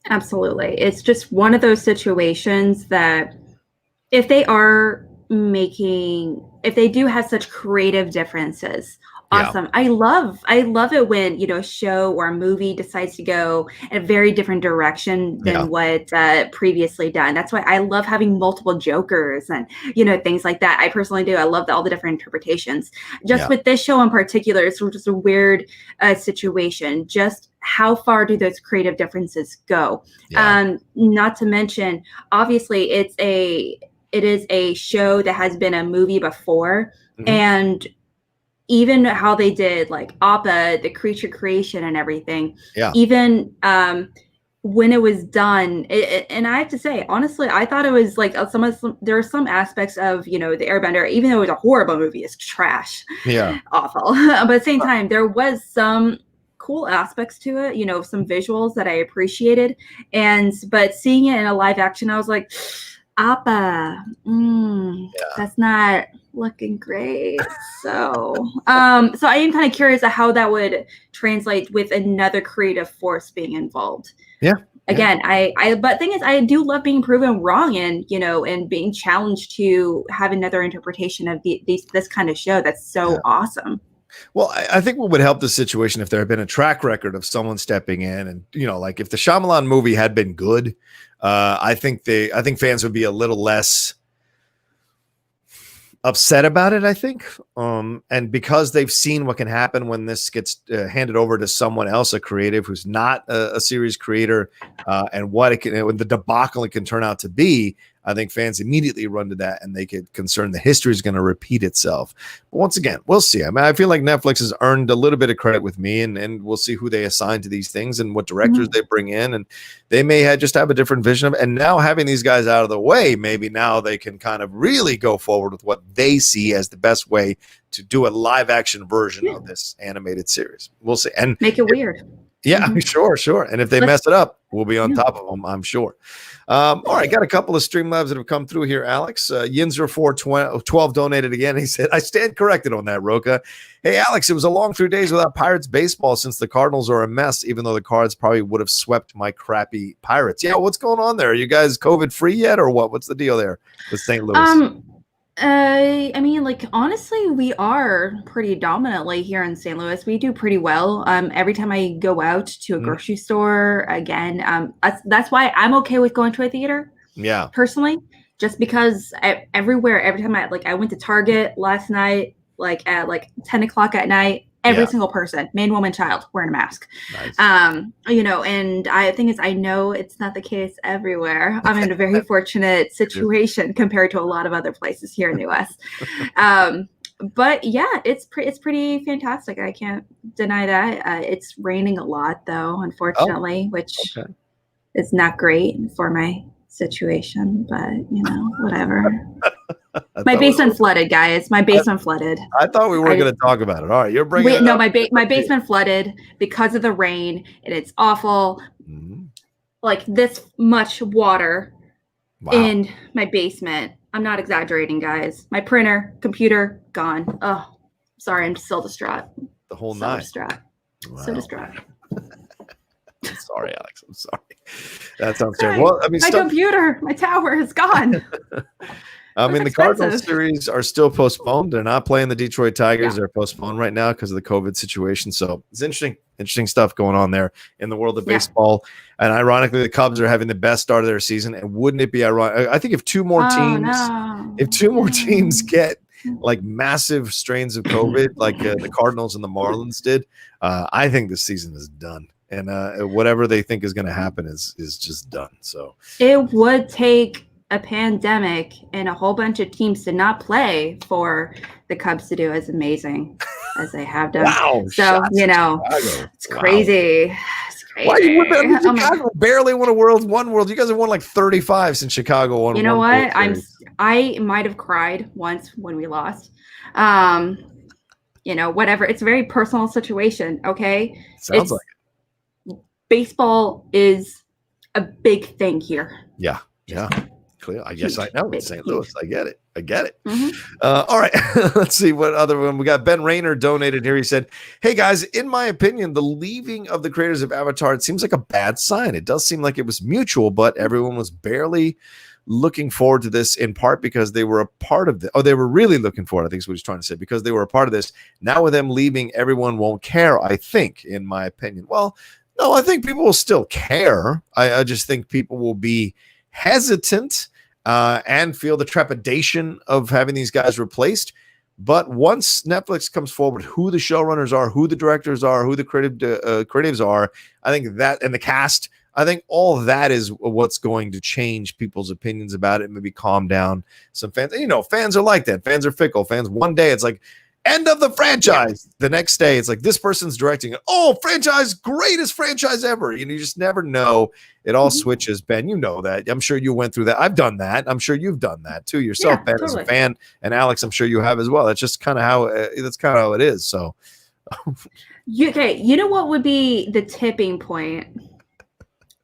S2: Absolutely. It's just one of those situations that if they do have such creative differences, Awesome. I love it when, a show or a movie decides to go in a very different direction than what previously done. That's why I love having multiple Jokers and, things like that. I personally do. I love all the different interpretations. Just with this show in particular, it's just a weird situation. Just how far do those creative differences go? Not to mention, obviously, it is a show that has been a movie before, and even how they did like Appa, the creature creation and everything, even when it was done, and I have to say, honestly, I thought it was like there are some aspects of, the Airbender, even though it was a horrible movie, it's trash, awful. But at the same time, there was some cool aspects to it, some visuals that I appreciated. But seeing it in a live action, I was like, Appa, that's not looking great. So I am kind of curious of how that would translate with another creative force being involved. Again, but thing is, I do love being proven wrong and being challenged to have another interpretation of this kind of show. That's so awesome.
S1: Well, I think what would help the situation if there had been a track record of someone stepping in, and like if the Shyamalan movie had been good, I think fans would be a little less upset about it, I think. And because they've seen what can happen when this gets handed over to someone else, a creative who's not a series creator, and what the debacle it can turn out to be, I think fans immediately run to that, and they get concerned the history is going to repeat itself. But once again, we'll see. I mean, I feel like Netflix has earned a little bit of credit with me, and we'll see who they assign to these things and what directors they bring in, and they may just have a different vision of it. And now having these guys out of the way, maybe now they can kind of really go forward with what they see as the best way to do a live action version of this animated series. We'll see. And
S2: make it weird.
S1: Yeah, sure. And if they mess it up, we'll be on top of them, I'm sure. All right, got a couple of Streamlabs that have come through here, Alex. Yinzer412 donated again. He said, I stand corrected on that, Rocha. Hey, Alex, it was a long 3 days without Pirates baseball since the Cardinals are a mess, even though the Cards probably would have swept my crappy Pirates. Yeah, what's going on there? Are you guys COVID-free yet, or what? What's the deal there with St. Louis?
S2: I mean, like, honestly, we are pretty dominantly here in St. Louis. We do pretty well. Every time I go out to a grocery store, again, that's why I'm okay with going to a theater. Yeah. Personally, just because every time I went to Target last night, like at 10 o'clock at night, every single person, man, woman, child, wearing a mask. Nice. And I think I know it's not the case everywhere. I'm in a very fortunate situation compared to a lot of other places here in the US. But yeah, it's pretty fantastic. I can't deny that. It's raining a lot though, unfortunately, which is not great for my situation, but whatever. My basement flooded, guys. My basement flooded.
S1: I thought we weren't going to talk about it. All right, you're bringing it up.
S2: My basement flooded because of the rain, and it's awful. Like this much water in my basement. I'm not exaggerating, guys. My printer, computer, gone. Oh, sorry, I'm still distraught.
S1: The whole night.
S2: Distraught. Wow. So distraught.
S1: I'm sorry, Alex. I'm sorry. That sounds terrible. Well, I mean,
S2: my computer, my tower is gone.
S1: I mean, the Cardinals series are still postponed. They're not playing the Detroit Tigers. They're postponed right now because of the COVID situation. So it's interesting stuff going on there in the world of baseball. And ironically, the Cubs are having the best start of their season. And wouldn't it be ironic? I think if two more teams get like massive strains of COVID, like the Cardinals and the Marlins did, I think the season is done. And whatever they think is going to happen is just done. So
S2: it would take a pandemic and a whole bunch of teams to not play for the Cubs to do as amazing as they have done.
S1: Wow.
S2: So, it's crazy. It's crazy.
S1: Why Chicago barely won one world. You guys have won like 35 since Chicago won.
S2: You know what? I might have cried once when we lost. Whatever. It's a very personal situation. Okay.
S1: Sounds like it.
S2: Baseball is a big thing here.
S1: Yeah. Clear. I guess I know. It's St. Louis. I get it. All right. Let's see what other one we got. Ben Rayner donated here. He said, hey guys, in my opinion, the leaving of the creators of Avatar, it seems like a bad sign. It does seem like it was mutual, but everyone was barely looking forward to this in part because they were a part of they were really looking forward, I think is what he's trying to say, because they were a part of this. Now with them leaving, everyone won't care, I think, in my opinion. Well, no, I think people will still care. I just think people will be hesitant and feel the trepidation of having these guys replaced. But once Netflix comes forward, who the showrunners are, who the directors are, who the creatives are, I think that, and the cast, I think all of that is what's going to change people's opinions about it, maybe calm down some fans. You know, fans are like that. Fans are fickle. Fans, one day it's like, end of the franchise. The next day it's like, this person's directing it. Oh, franchise, greatest franchise ever. You know, you just never know. It all switches, Ben. You know that. I'm sure you went through that. I've done that. I'm sure you've done that too yourself, Ben, totally. As a fan. And Alex, I'm sure you have as well. That's just kind of how it is. So,
S2: okay, you know what would be the tipping point?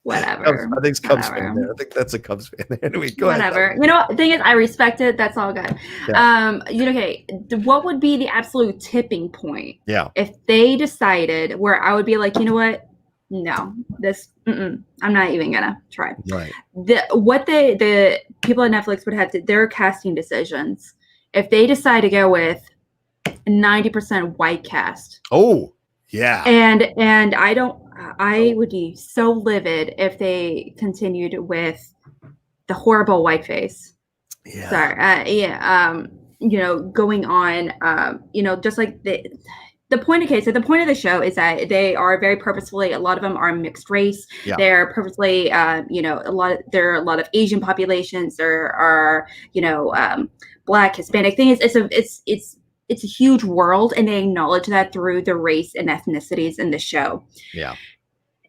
S2: Whatever.
S1: I think it's Cubs fan there. I think that's a Cubs fan there. Anyway, go
S2: whatever.
S1: ahead.
S2: You know, the thing is, I respect it. That's all good. Yeah. You know, okay, what would be the absolute tipping point?
S1: Yeah.
S2: If they decided where I would be like, you know what? No, this, I'm not even gonna try.
S1: Right.
S2: The people at Netflix would have to, their casting decisions, if they decide to go with 90% white cast.
S1: Oh, yeah.
S2: And I would be so livid if they continued with the horrible whiteface.
S1: Yeah.
S2: Sorry. You know, going on, you know, just like the point of the point of the show is that they are very purposefully, a lot of them are mixed race. Yeah. They're purposely, you know, there are a lot of Asian populations. There are, you know, Black, Hispanic things. It's a huge world, and they acknowledge that through the race and ethnicities in the show.
S1: Yeah.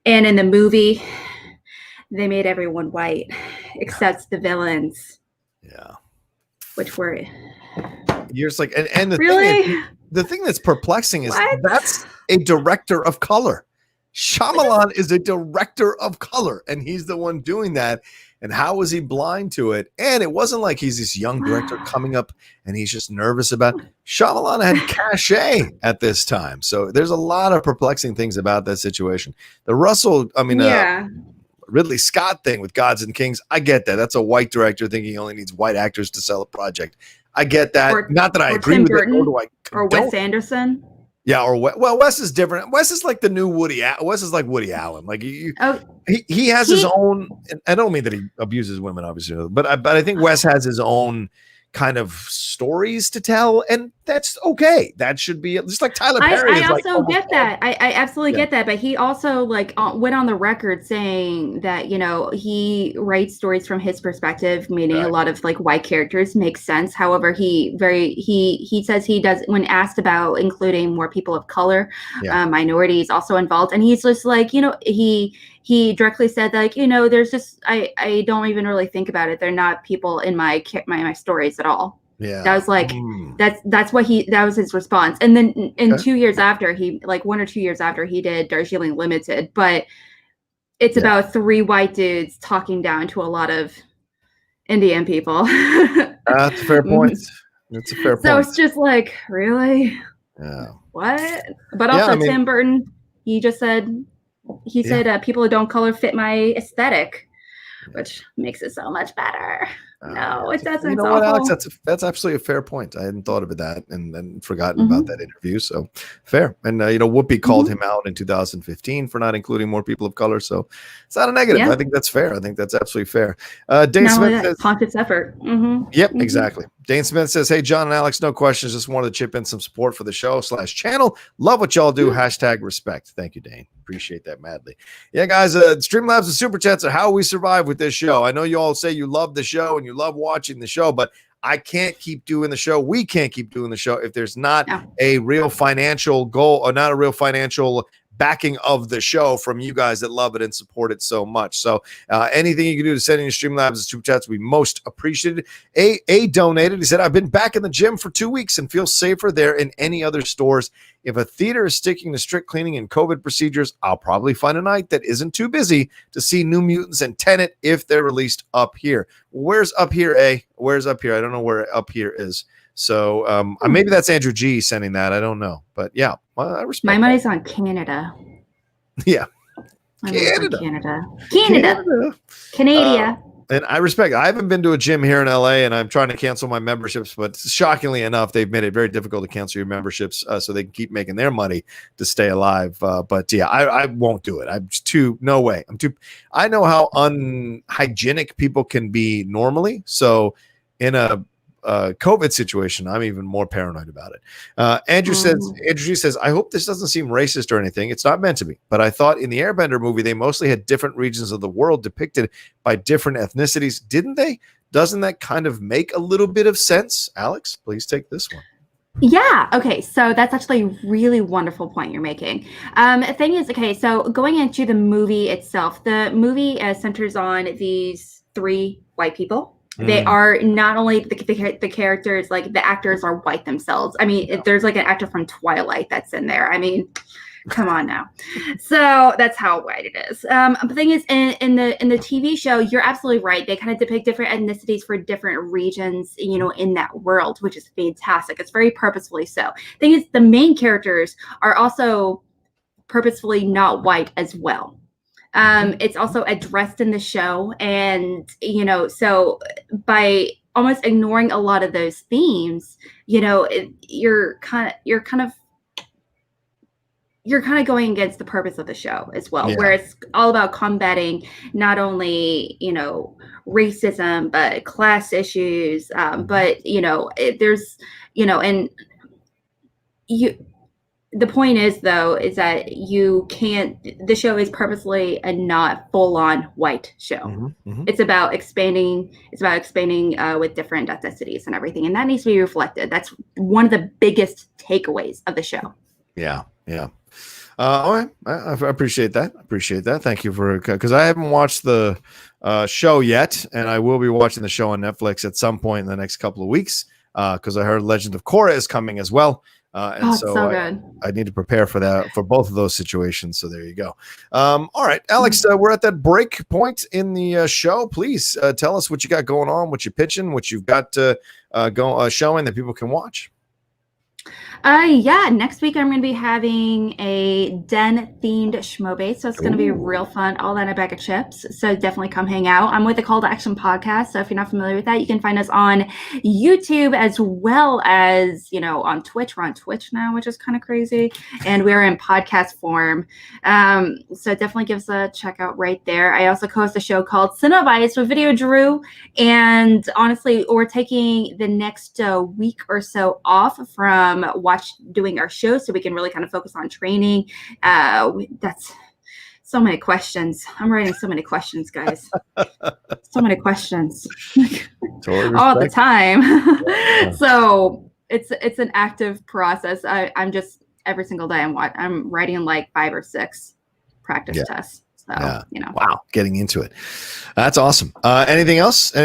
S2: And in the movie, they made everyone white except the villains.
S1: Yeah.
S2: Which were.
S1: You're just like, and
S2: really?
S1: The thing that's perplexing is that's a director of color. Shyamalan is a director of color, and he's the one doing that. And how was he blind to it? And it wasn't like he's this young director coming up and he's just nervous about it. Shyamalan had cachet at this time. So there's a lot of perplexing things about that situation. The Ridley Scott thing with Gods and Kings, I get that. That's a white director thinking he only needs white actors to sell a project. I get that. Not that I agree
S2: Tim
S1: with
S2: Burton,
S1: it. Nor do I
S2: or Wes Anderson.
S1: Yeah, or Wes is different. Wes is like the new Woody. Wes is like Woody Allen. Like he has his own. I don't mean that he abuses women, obviously, but I think Wes has his own kind of stories to tell, and that's okay. That should be just like Tyler Perry.
S2: I also get that. I absolutely get that. But he also went on the record saying that, you know, he writes stories from his perspective, meaning a lot of like white characters make sense. However, he says he does, when asked about including more people of color, minorities also involved, and he's just like, you know, he directly said, like, you know, there's just I don't even really think about it. They're not people in my stories at all.
S1: Yeah,
S2: that was like that was his response. And then in 2 years after, 1 or 2 years after, he did Darjeeling Limited, but it's about 3 white dudes talking down to a lot of Indian people.
S1: That's a fair point. That's a fair point.
S2: So it's just like, really?
S1: Yeah.
S2: What? But also Tim Burton, he just said. He said people who don't color fit my aesthetic, which makes it so much better. No, it doesn't.
S1: You know what, Alex? That's absolutely a fair point. I hadn't thought of that and forgotten about that interview. So fair. And you know, Whoopi called him out in 2015 for not including more people of color. So it's not a negative. I think that's fair. I think that's absolutely fair. Dane Smith says,
S2: conscious effort.
S1: Yep, exactly. Dane Smith says, "Hey, John and Alex, no questions. Just wanted to chip in some support for the show /channel. Love what y'all do. #respect." Thank you, Dane. Appreciate that madly. Yeah, guys, Streamlabs and Super Chats are how we survive with this show. I know you all say you love the show and you love watching the show, but I can't keep doing the show. We can't keep doing the show if there's not a real financial goal or not a real financial backing of the show from you guys that love it and support it so much. So anything you can do to send in your Streamlabs and Super Chats will be most appreciated. A donated. He said, "I've been back in the gym for 2 weeks and feel safer there in any other stores. If a theater is sticking to strict cleaning and COVID procedures, I'll probably find a night that isn't too busy to see New Mutants and Tenet if they're released up here." Where's up here, A? Where's up here? I don't know where up here is. So maybe that's Andrew G sending that. I don't know. But yeah, well, I respect
S2: my money's on Canada.
S1: Yeah.
S2: Canada.
S1: And I respect it. I haven't been to a gym here in LA, and I'm trying to cancel my memberships, but shockingly enough, they've made it very difficult to cancel your memberships so they can keep making their money to stay alive. But yeah, I won't do it. I'm just no way. I know how unhygienic people can be normally. So in a COVID situation, I'm even more paranoid about it. Andrew says, I hope this doesn't seem racist or anything. It's not meant to be, but I thought in the Airbender movie, they mostly had different regions of the world depicted by different ethnicities. Didn't they? Doesn't that kind of make a little bit of sense? Alex, please take this one.
S2: Yeah. Okay. So that's actually a really wonderful point you're making. The thing is, okay, so going into the movie itself, the movie centers on these 3 white people. They are not only the characters, like the actors are white themselves. I mean, there's like an actor from Twilight that's in there. I mean, come on now. So that's how white it is. The thing is, in the TV show, you're absolutely right. They kind of depict different ethnicities for different regions, in that world, which is fantastic. It's very purposefully so. The thing is, the main characters are also purposefully not white as well. It's also addressed in the show, and so by almost ignoring a lot of those themes, you're kind of going against the purpose of the show as well, where it's all about combating not only racism but class issues, but there's and you. The point is, though, is that the show is purposely a not full-on white show. It's about expanding. It's about expanding with different ethnicities and everything, and that needs to be reflected. That's one of the biggest takeaways of the show.
S1: Yeah. All right. I appreciate that. Thank you because I haven't watched the show yet, and I will be watching the show on Netflix at some point in the next couple of weeks because I heard Legend of Korra is coming as well. And so good. I need to prepare for that, for both of those situations. So there you go. All right, Alex, we're at that break point in the show. Please tell us what you got going on, what you're pitching, what you've got showing that people can watch.
S2: Next week I'm going to be having a den-themed Schmoedown, so it's going to be real fun, all that in a bag of chips, so definitely come hang out. I'm with the Call to Action podcast, so if you're not familiar with that, you can find us on YouTube as well as, on Twitch. We're on Twitch now, which is kind of crazy, and we're in podcast form, so definitely give us a check out right there. I also co-host a show called Cinebites with Video Drew, and honestly, we're taking the next week or so off from doing our show so we can really kind of focus on training. That's so many questions. I'm writing so many questions, guys. So many questions. Totally all the time. Yeah. So it's an active process. I'm just every single day I'm writing like 5 or 6 practice tests. So
S1: Wow, getting into it. That's awesome. Anything else?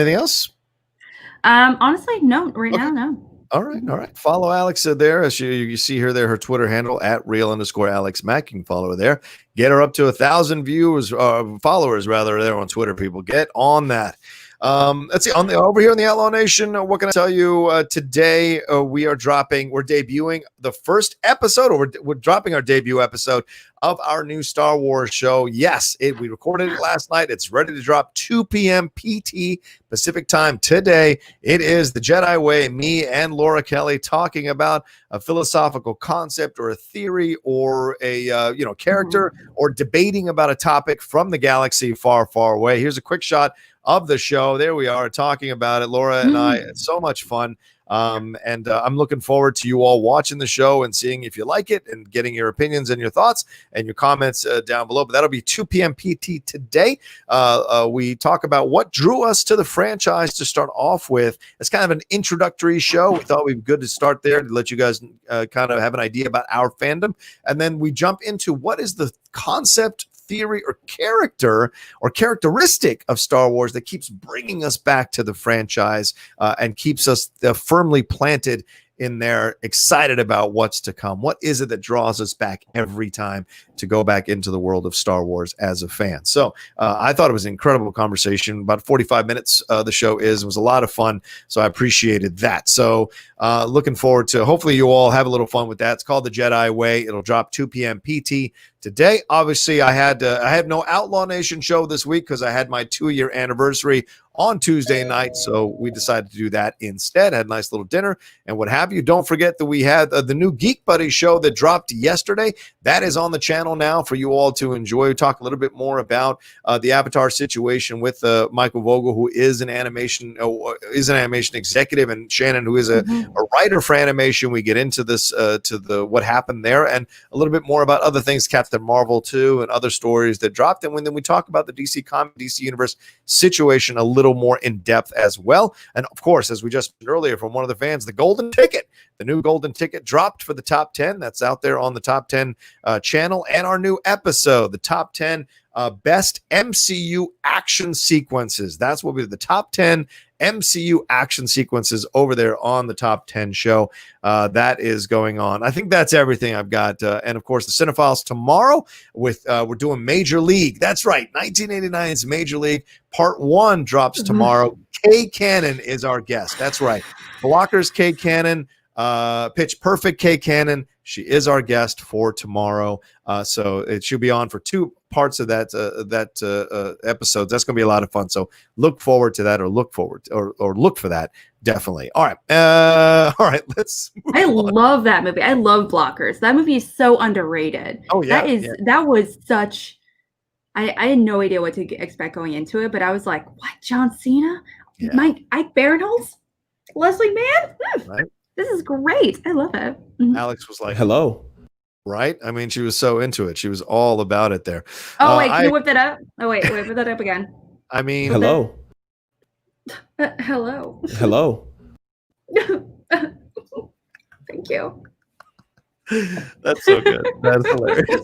S2: Honestly, no. Now, no.
S1: All right. Follow Alex there. As you see her there, her Twitter handle @real_Alex Mack. You can follow her there. Get her up to 1,000 followers rather there on Twitter. People, get on that. Let's see over here in the Outlaw Nation. What can I tell you? Today we're debuting the first episode, or we're dropping our debut episode of our new Star Wars show. Yes, we recorded it last night. It's ready to drop 2 p.m. PT Pacific time today. It is The Jedi Way. Me and Laura Kelly talking about a philosophical concept or a theory or a character, or debating about a topic from the galaxy far, far away. Here's a quick shot of the show. There we are talking about it, Laura and I. It's so much fun. And I'm looking forward to you all watching the show and seeing if you like it and getting your opinions and your thoughts and your comments down below. But that'll be 2 p.m. PT today. We talk about what drew us to the franchise to start off with. It's kind of an introductory show. We thought we'd be good to start there to let you guys kind of have an idea about our fandom. And then we jump into what is the concept, theory, or character or characteristic of Star Wars that keeps bringing us back to the franchise and keeps us firmly planted in there, excited about what's to come. What is it that draws us back every time? to go back into the world of Star Wars as a fan. So I thought it was an incredible conversation. About 45 minutes the show is. It was a lot of fun, so I appreciated that. So looking forward to, hopefully you all have a little fun with that. It's called The Jedi Way. It'll drop 2 p.m. PT today. Obviously, I had no Outlaw Nation show this week because I had my 2-year anniversary on Tuesday night, so we decided to do that instead. Had a nice little dinner and what have you. Don't forget that we had the new Geek Buddy show that dropped yesterday. That is on the channel now for you all to enjoy. We talk a little bit more about the Avatar situation with Michael Vogel, who is an animation executive, and Shannon, who is a writer for animation. We get into this what happened there, and a little bit more about other things, Captain Marvel too, and other stories that dropped. And then we talk about the DC Universe situation a little more in depth as well. And of course, as we just mentioned earlier from one of the fans, the golden ticket, the new golden ticket dropped for the top 10. That's out there on the top 10 channel. And our new episode, the top 10 best MCU action sequences. That's what will be the top 10 MCU action sequences over there on the top 10 show. That is going on. I think that's everything I've got. And of course, the Cinephiles tomorrow with we're doing Major League. That's right. 1989's Major League Part 1 drops tomorrow. Kay Cannon is our guest. That's right. Blockers Kay Cannon, Pitch Perfect Kay Cannon. She is our guest for tomorrow. So it should be on for 2 parts of that episode. That's going to be a lot of fun. So look forward to that, or look for that. Definitely. All right. Let's move on.
S2: Love that movie. I love Blockers. That movie is so underrated.
S1: Oh yeah.
S2: That was such, I had no idea what to expect going into it, but I was like, what? John Cena?
S1: Yeah.
S2: Ike Barinholtz? Leslie Mann?
S1: Right.
S2: This is great. I love it.
S1: Alex was like, hello. Right? I mean, she was so into it. She was all about it there.
S2: Oh, wait. Can you whip that up? Oh, wait. Whip that up again.
S1: I mean,
S3: hello.
S2: Hello.
S3: Hello.
S2: Thank you.
S1: That's so good. That's hilarious.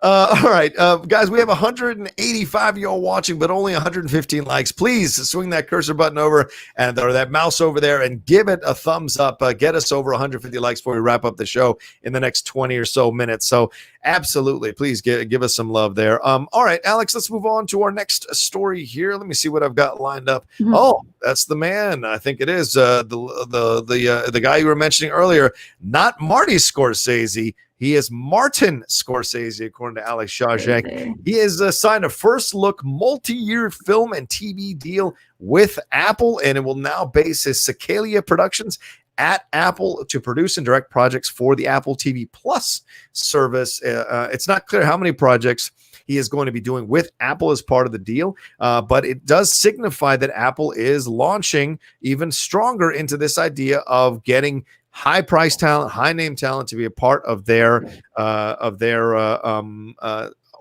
S1: All right, guys, we have 185 of y'all watching, but only 115 likes. Please swing that cursor button over and or that mouse over there and give it a thumbs up. Get us over 150 likes before we wrap up the show in the next 20 or so minutes. So absolutely, please give us some love there. All right, Alex, let's move on to our next story here. Let me see what I've got lined up. Oh, that's the man. I think it is the guy you were mentioning earlier, not Marty Scorsese. He is Martin Scorsese, according to Alex Shashek. He has signed a first-look multi-year film and TV deal with Apple, and it will now base his Cicalia Productions at Apple to produce and direct projects for the Apple TV Plus service. It's not clear how many projects he is going to be doing with Apple as part of the deal, but it does signify that Apple is launching even stronger into this idea of getting high price talent, high name talent to be a part of their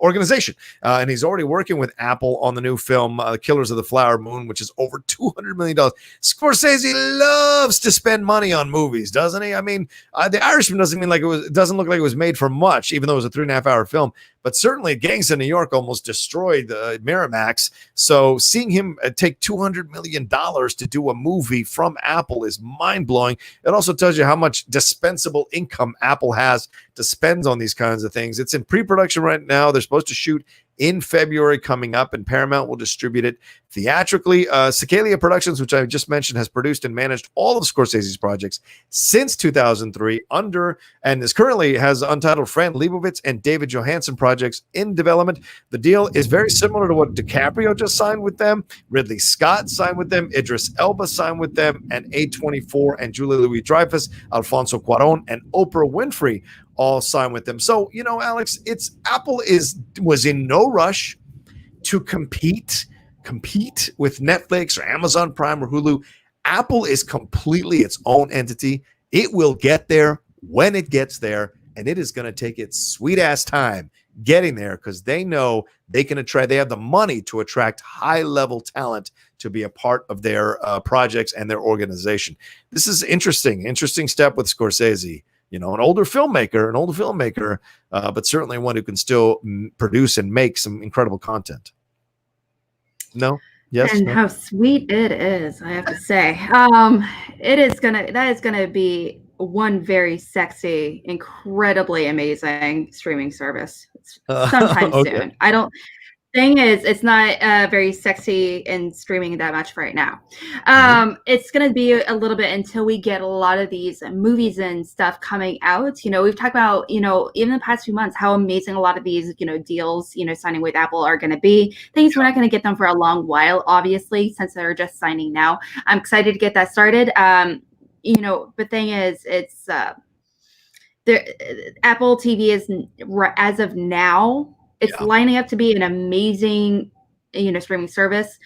S1: organization. And he's already working with Apple on the new film, Killers of the Flower Moon, which is over $200 million. Scorsese loves to spend money on movies, doesn't he? I mean, The Irishman doesn't look like it was made for much, even though it was a 3.5-hour film. But certainly Gangs of New York almost destroyed Miramax. So seeing him take $200 million to do a movie from Apple is mind-blowing. It also tells you how much dispensable income Apple has to spend on these kinds of things. It's in pre-production right now. They're supposed to shoot in February coming up, and Paramount will distribute it theatrically. Cicalia Productions, which I just mentioned, has produced and managed all of Scorsese's projects since 2003 and is currently has Untitled Fran Lebowitz and David Johansen projects in development. The deal is very similar to what DiCaprio just signed with them, Ridley Scott signed with them, Idris Elba signed with them, and A24 and Julia Louis-Dreyfus, Alfonso Cuarón, and Oprah Winfrey all signed with them. So, Alex, Apple was in no rush to compete with Netflix or Amazon Prime or Hulu. Apple is completely its own entity. It will get there when it gets there, and it is going to take its sweet ass time getting there because they know they have the money to attract high level talent to be a part of their projects and their organization. This is interesting step with Scorsese. An older filmmaker, but certainly one who can still produce and make some incredible content. No? Yes?
S2: And
S1: no?
S2: how sweet it is, I have to say. That is gonna be one very sexy, incredibly amazing streaming service sometime soon. I don't. Thing is, it's not very sexy and streaming that much right now. It's going to be a little bit until we get a lot of these movies and stuff coming out. We've talked about, even the past few months, how amazing a lot of these, deals, signing with Apple are going to be. Things we're not going to get them for a long while, obviously, since they're just signing now. I'm excited to get that started. The thing is, it's Apple TV is, as of now, it's lining up to be an amazing, streaming service.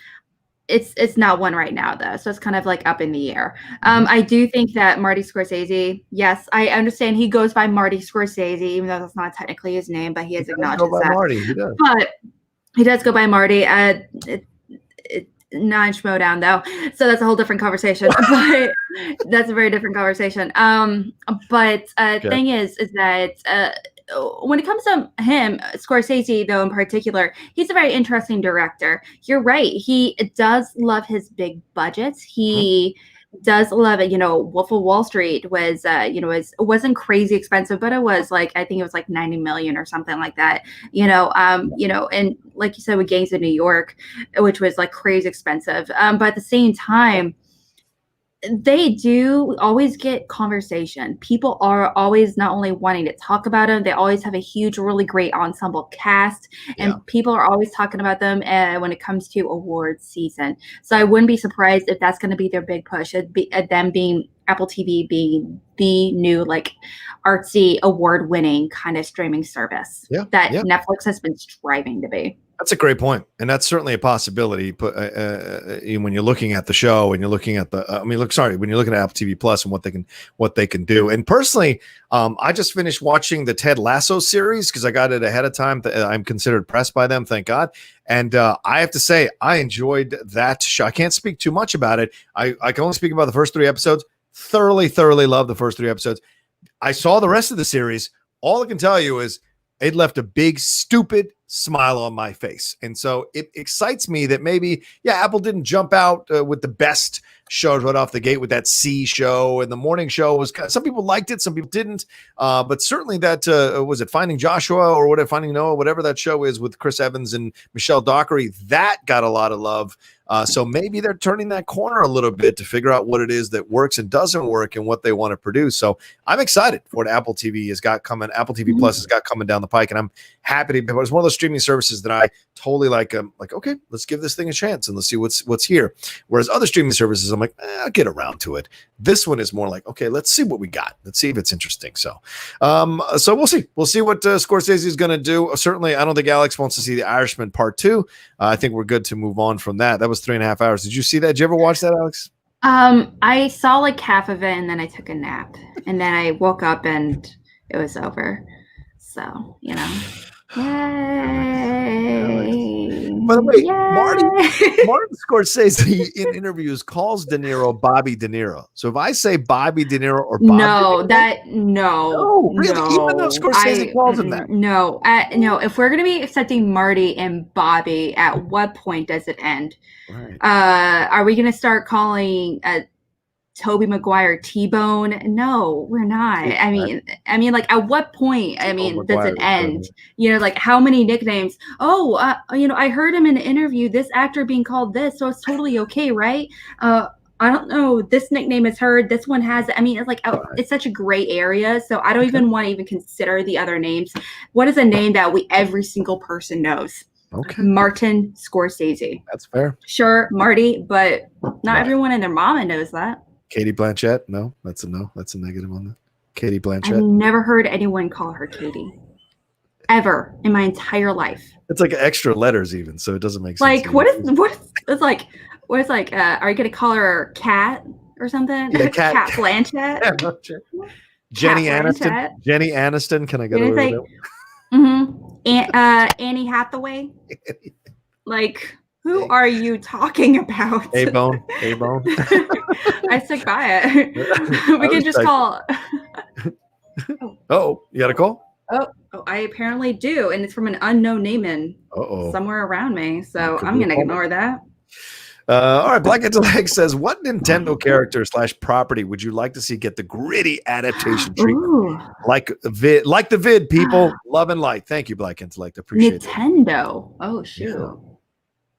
S2: It's not one right now, though, so it's kind of like up in the air. I do think that Marty Scorsese, yes, I understand he goes by Marty Scorsese, even though that's not technically his name, but he has acknowledged that.
S1: Marty, he does.
S2: But he does go by Marty. Not in Schmoedown, though, so that's a whole different conversation. But that's a very different conversation. Thing is that when it comes to him, Scorsese, though, in particular, he's a very interesting director. You're right. He does love his big budgets. He does love it. Wolf of Wall Street was, it wasn't crazy expensive, but it was I think it was 90 million or something like that, and like you said, with Gangs of New York, which was crazy expensive. But at the same time, they do always get conversation. People are always not only wanting to talk about them, they always have a huge, really great ensemble cast, and people are always talking about them when it comes to awards season. So I wouldn't be surprised if that's going to be their big push, them being Apple TV being the new artsy award-winning kind of streaming service that Netflix has been striving to be.
S1: That's a great point, and that's certainly a possibility. But when you're looking at the show, and you're looking at when you're looking at Apple TV Plus and what they can do. And personally, I just finished watching the Ted Lasso series because I got it ahead of time. I'm considered pressed by them, thank God. And I have to say, I enjoyed that show. I can't speak too much about it. I can only speak about the first 3 episodes. Thoroughly love the first 3 episodes. I saw the rest of the series. All I can tell you is it left a big, stupid smile on my face. And so it excites me that maybe, Apple didn't jump out with the best shows right off the gate with that C show, and the morning show was some people liked it, some people didn't. But certainly that was it Finding Joshua or whatever, Finding Noah, whatever that show is with Chris Evans and Michelle Dockery, that got a lot of love. So maybe they're turning that corner a little bit to figure out what it is that works and doesn't work and what they want to produce. So I'm excited for what Apple TV has got coming. Apple TV Plus has got coming down the pike, and I'm happy to. It's one of those streaming services that I totally like. Okay, let's give this thing a chance and let's see what's here. Whereas other streaming services, I'm like, I'll get around to it. This one is more like, okay, let's see what we got. Let's see if it's interesting. So we'll see. We'll see what Scorsese is going to do. Certainly, I don't think Alex wants to see The Irishman Part 2. I think we're good to move on from that. That was 3.5 hours. Did you see that? Did you ever watch that, Alex?
S2: I saw half of it, and then I took a nap, and then I woke up and it was over. So, Yay.
S1: By the way, Martin Scorsese in interviews calls De Niro Bobby De Niro. So if I say Bobby De Niro or Bobby
S2: no,
S1: really, even though Scorsese calls him that.
S2: No. If we're gonna be accepting Marty and Bobby, at what point does it end?
S1: Right.
S2: Are we gonna start calling Tobey Maguire T-Bone? No, we're not. I mean, at what point? Does it end? How many nicknames? I heard him in an interview. This actor being called this, so it's totally okay, right? I don't know. This nickname is heard. This one has. It's such a gray area. So I don't even want to even consider the other names. What is a name that every single person knows?
S1: Okay.
S2: Martin Scorsese.
S1: That's fair.
S2: Sure, Marty, but not everyone and their mama knows that.
S1: Katie Blanchett? No, that's a no. That's a negative on that. Katie Blanchett.
S2: I've never heard anyone call her Katie. Ever in my entire life.
S1: It's extra letters even, so it doesn't make sense.
S2: Are you gonna call her Cat or something?
S1: Yeah,
S2: Cat Blanchett?
S1: Jenny Aniston. Jenny Aniston. Can I get over that?
S2: Annie Hathaway. Who are you talking about?
S1: A-Bone.
S2: I stick by it. We can just call.
S1: Oh, you got a call?
S2: Oh, I apparently do, and it's from an unknown name somewhere around me. So I'm gonna ignore that.
S1: All right, Black Intellect says, what Nintendo character / property would you like to see get the gritty adaptation treatment?
S2: Ooh.
S1: Like the vid, people. Love and light. Thank you, Black Intellect. Appreciate it.
S2: Nintendo. Oh, shoot.
S1: Yeah.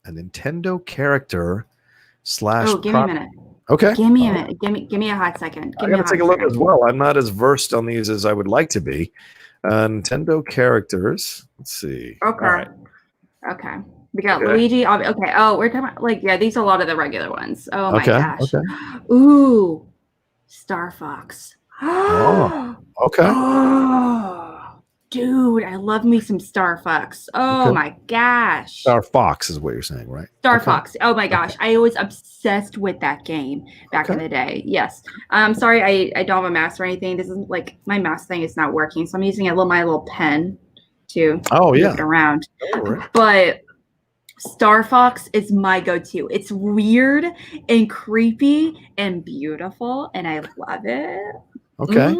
S1: A Nintendo character /
S2: Oh, give me a minute.
S1: Okay.
S2: Give me a minute. Give me a hot second.
S1: I gotta take a look as well. I'm not as versed on these as I would like to be. Nintendo characters. Let's see.
S2: Okay.
S1: All right.
S2: Okay. We got Luigi. Okay. Oh, we're talking about these are a lot of the regular ones. Oh my gosh.
S1: Okay.
S2: Ooh. Star Fox.
S1: Oh, okay.
S2: Oh, dude, I love me some Star Fox. Oh my gosh.
S1: Star Fox is what you're saying, right?
S2: Star Fox. Oh my gosh. I was obsessed with that game back in the day. Yes. Sorry, I don't have a mouse or anything. This isn't like my mouse thing is not working. So I'm using my little pen to move it around. But Star Fox is my go-to. It's weird and creepy and beautiful, and I love it.
S1: Okay.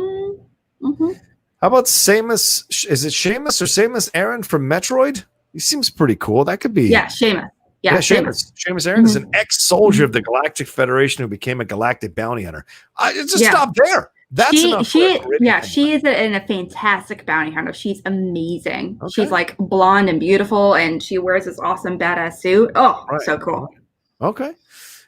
S1: How about Samus? Is it Seamus or Samus Aran from Metroid? He seems pretty cool. That could be.
S2: Yeah, Seamus. Yeah,
S1: Seamus. Seamus Aran is an ex-soldier of the Galactic Federation who became a galactic bounty hunter. Just stop there. That's enough. She is a fantastic bounty hunter. She's amazing. Okay. She's like blonde and beautiful, and she wears this awesome badass suit. Oh, so cool. Okay.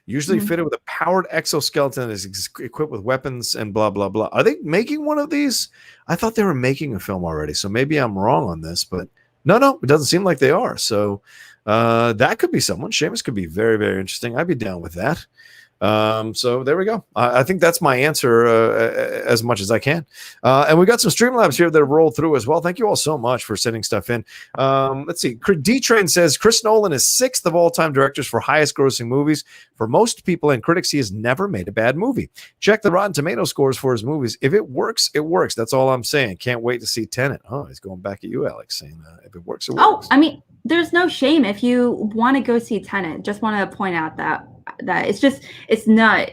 S1: Usually fitted with a powered exoskeleton that is equipped with weapons and blah, blah, blah. Are they making one of these? I thought they were making a film already, so maybe I'm wrong on this, but no, it doesn't seem like they are. So that could be someone. Seamus could be very, very interesting. I'd be down with that. So there we go. I think that's my answer as much as I can. And we got some Streamlabs here that have rolled through as well. Thank you all so much for sending stuff in. Let's see. D-Train says Chris Nolan is 6th of all-time directors for highest grossing movies. For most people and critics, he has never made a bad movie. Check the Rotten Tomato scores for his movies. If it works, it works. That's all I'm saying. Can't wait to see Tenet. Oh, he's going back at you, Alex, saying if it works, it works.
S2: Oh, I mean, there's no shame if you want to go see Tenet. Just want to point out that it's not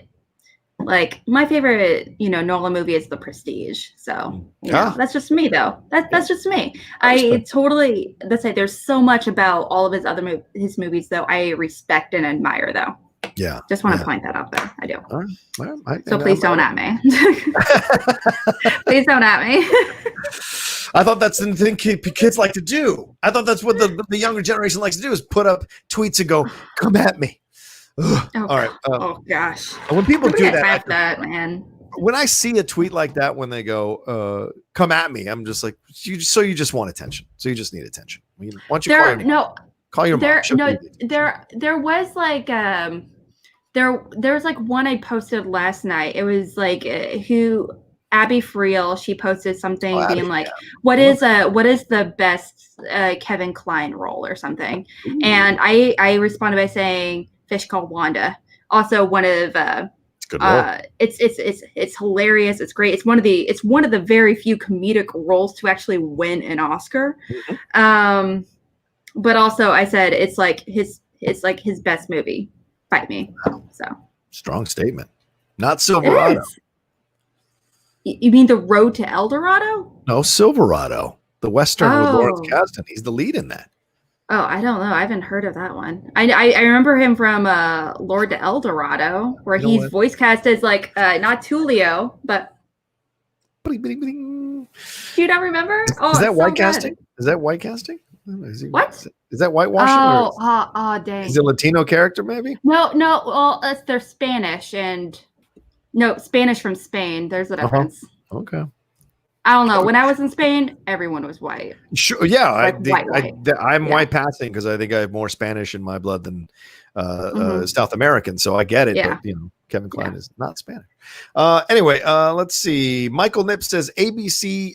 S2: like my favorite Nolan movie is The Prestige. So that's just me though. That's just me. There's so much about all of his movies though I respect and admire though. Yeah, just want to point that out there. I do. All right. So please don't at me. Please don't at me.
S1: I thought that's the thing kids like to do. I thought that's what the younger generation likes to do is put up tweets and go, "Come at me." All right.
S2: Oh gosh.
S1: When people do that,
S2: man.
S1: When I see a tweet like that, when they go, "Come at me," I'm just like, you just want attention. So you just need attention. Why don't you call your mom?
S2: There was like there's like one I posted last night. It was like Abby Friel, she posted something being like, what is the best Kevin Kline role or something? Ooh. And I responded by saying Fish Called Wanda. Also one of it's hilarious. It's great. It's one of the very few comedic roles to actually win an Oscar. Mm-hmm. But also I said it's like his best movie. Fight me. So
S1: strong statement. Not Silverado.
S2: You mean The Road to El Dorado?
S1: No, Silverado. The Western with Lawrence Kasdan. He's the lead in that.
S2: Oh, I don't know. I haven't heard of that one. I remember him from Lord to El Dorado, where he's voice cast as like not Tulio, but do you not remember? Oh,
S1: is that white casting? Is that white casting?
S2: What?
S1: Is that whitewashing?
S2: Oh, dang.
S1: Is it a Latino character, maybe?
S2: No. Well, they're Spanish Spanish from Spain. There's a difference.
S1: Okay.
S2: I don't know. When I was in Spain, everyone was white.
S1: Sure. Yeah.
S2: White.
S1: I'm white passing because I think I have more Spanish in my blood than South American. So I get it. Yeah. But, Kevin Kline is not Spanish. Anyway, let's see. Michael Nip says AMC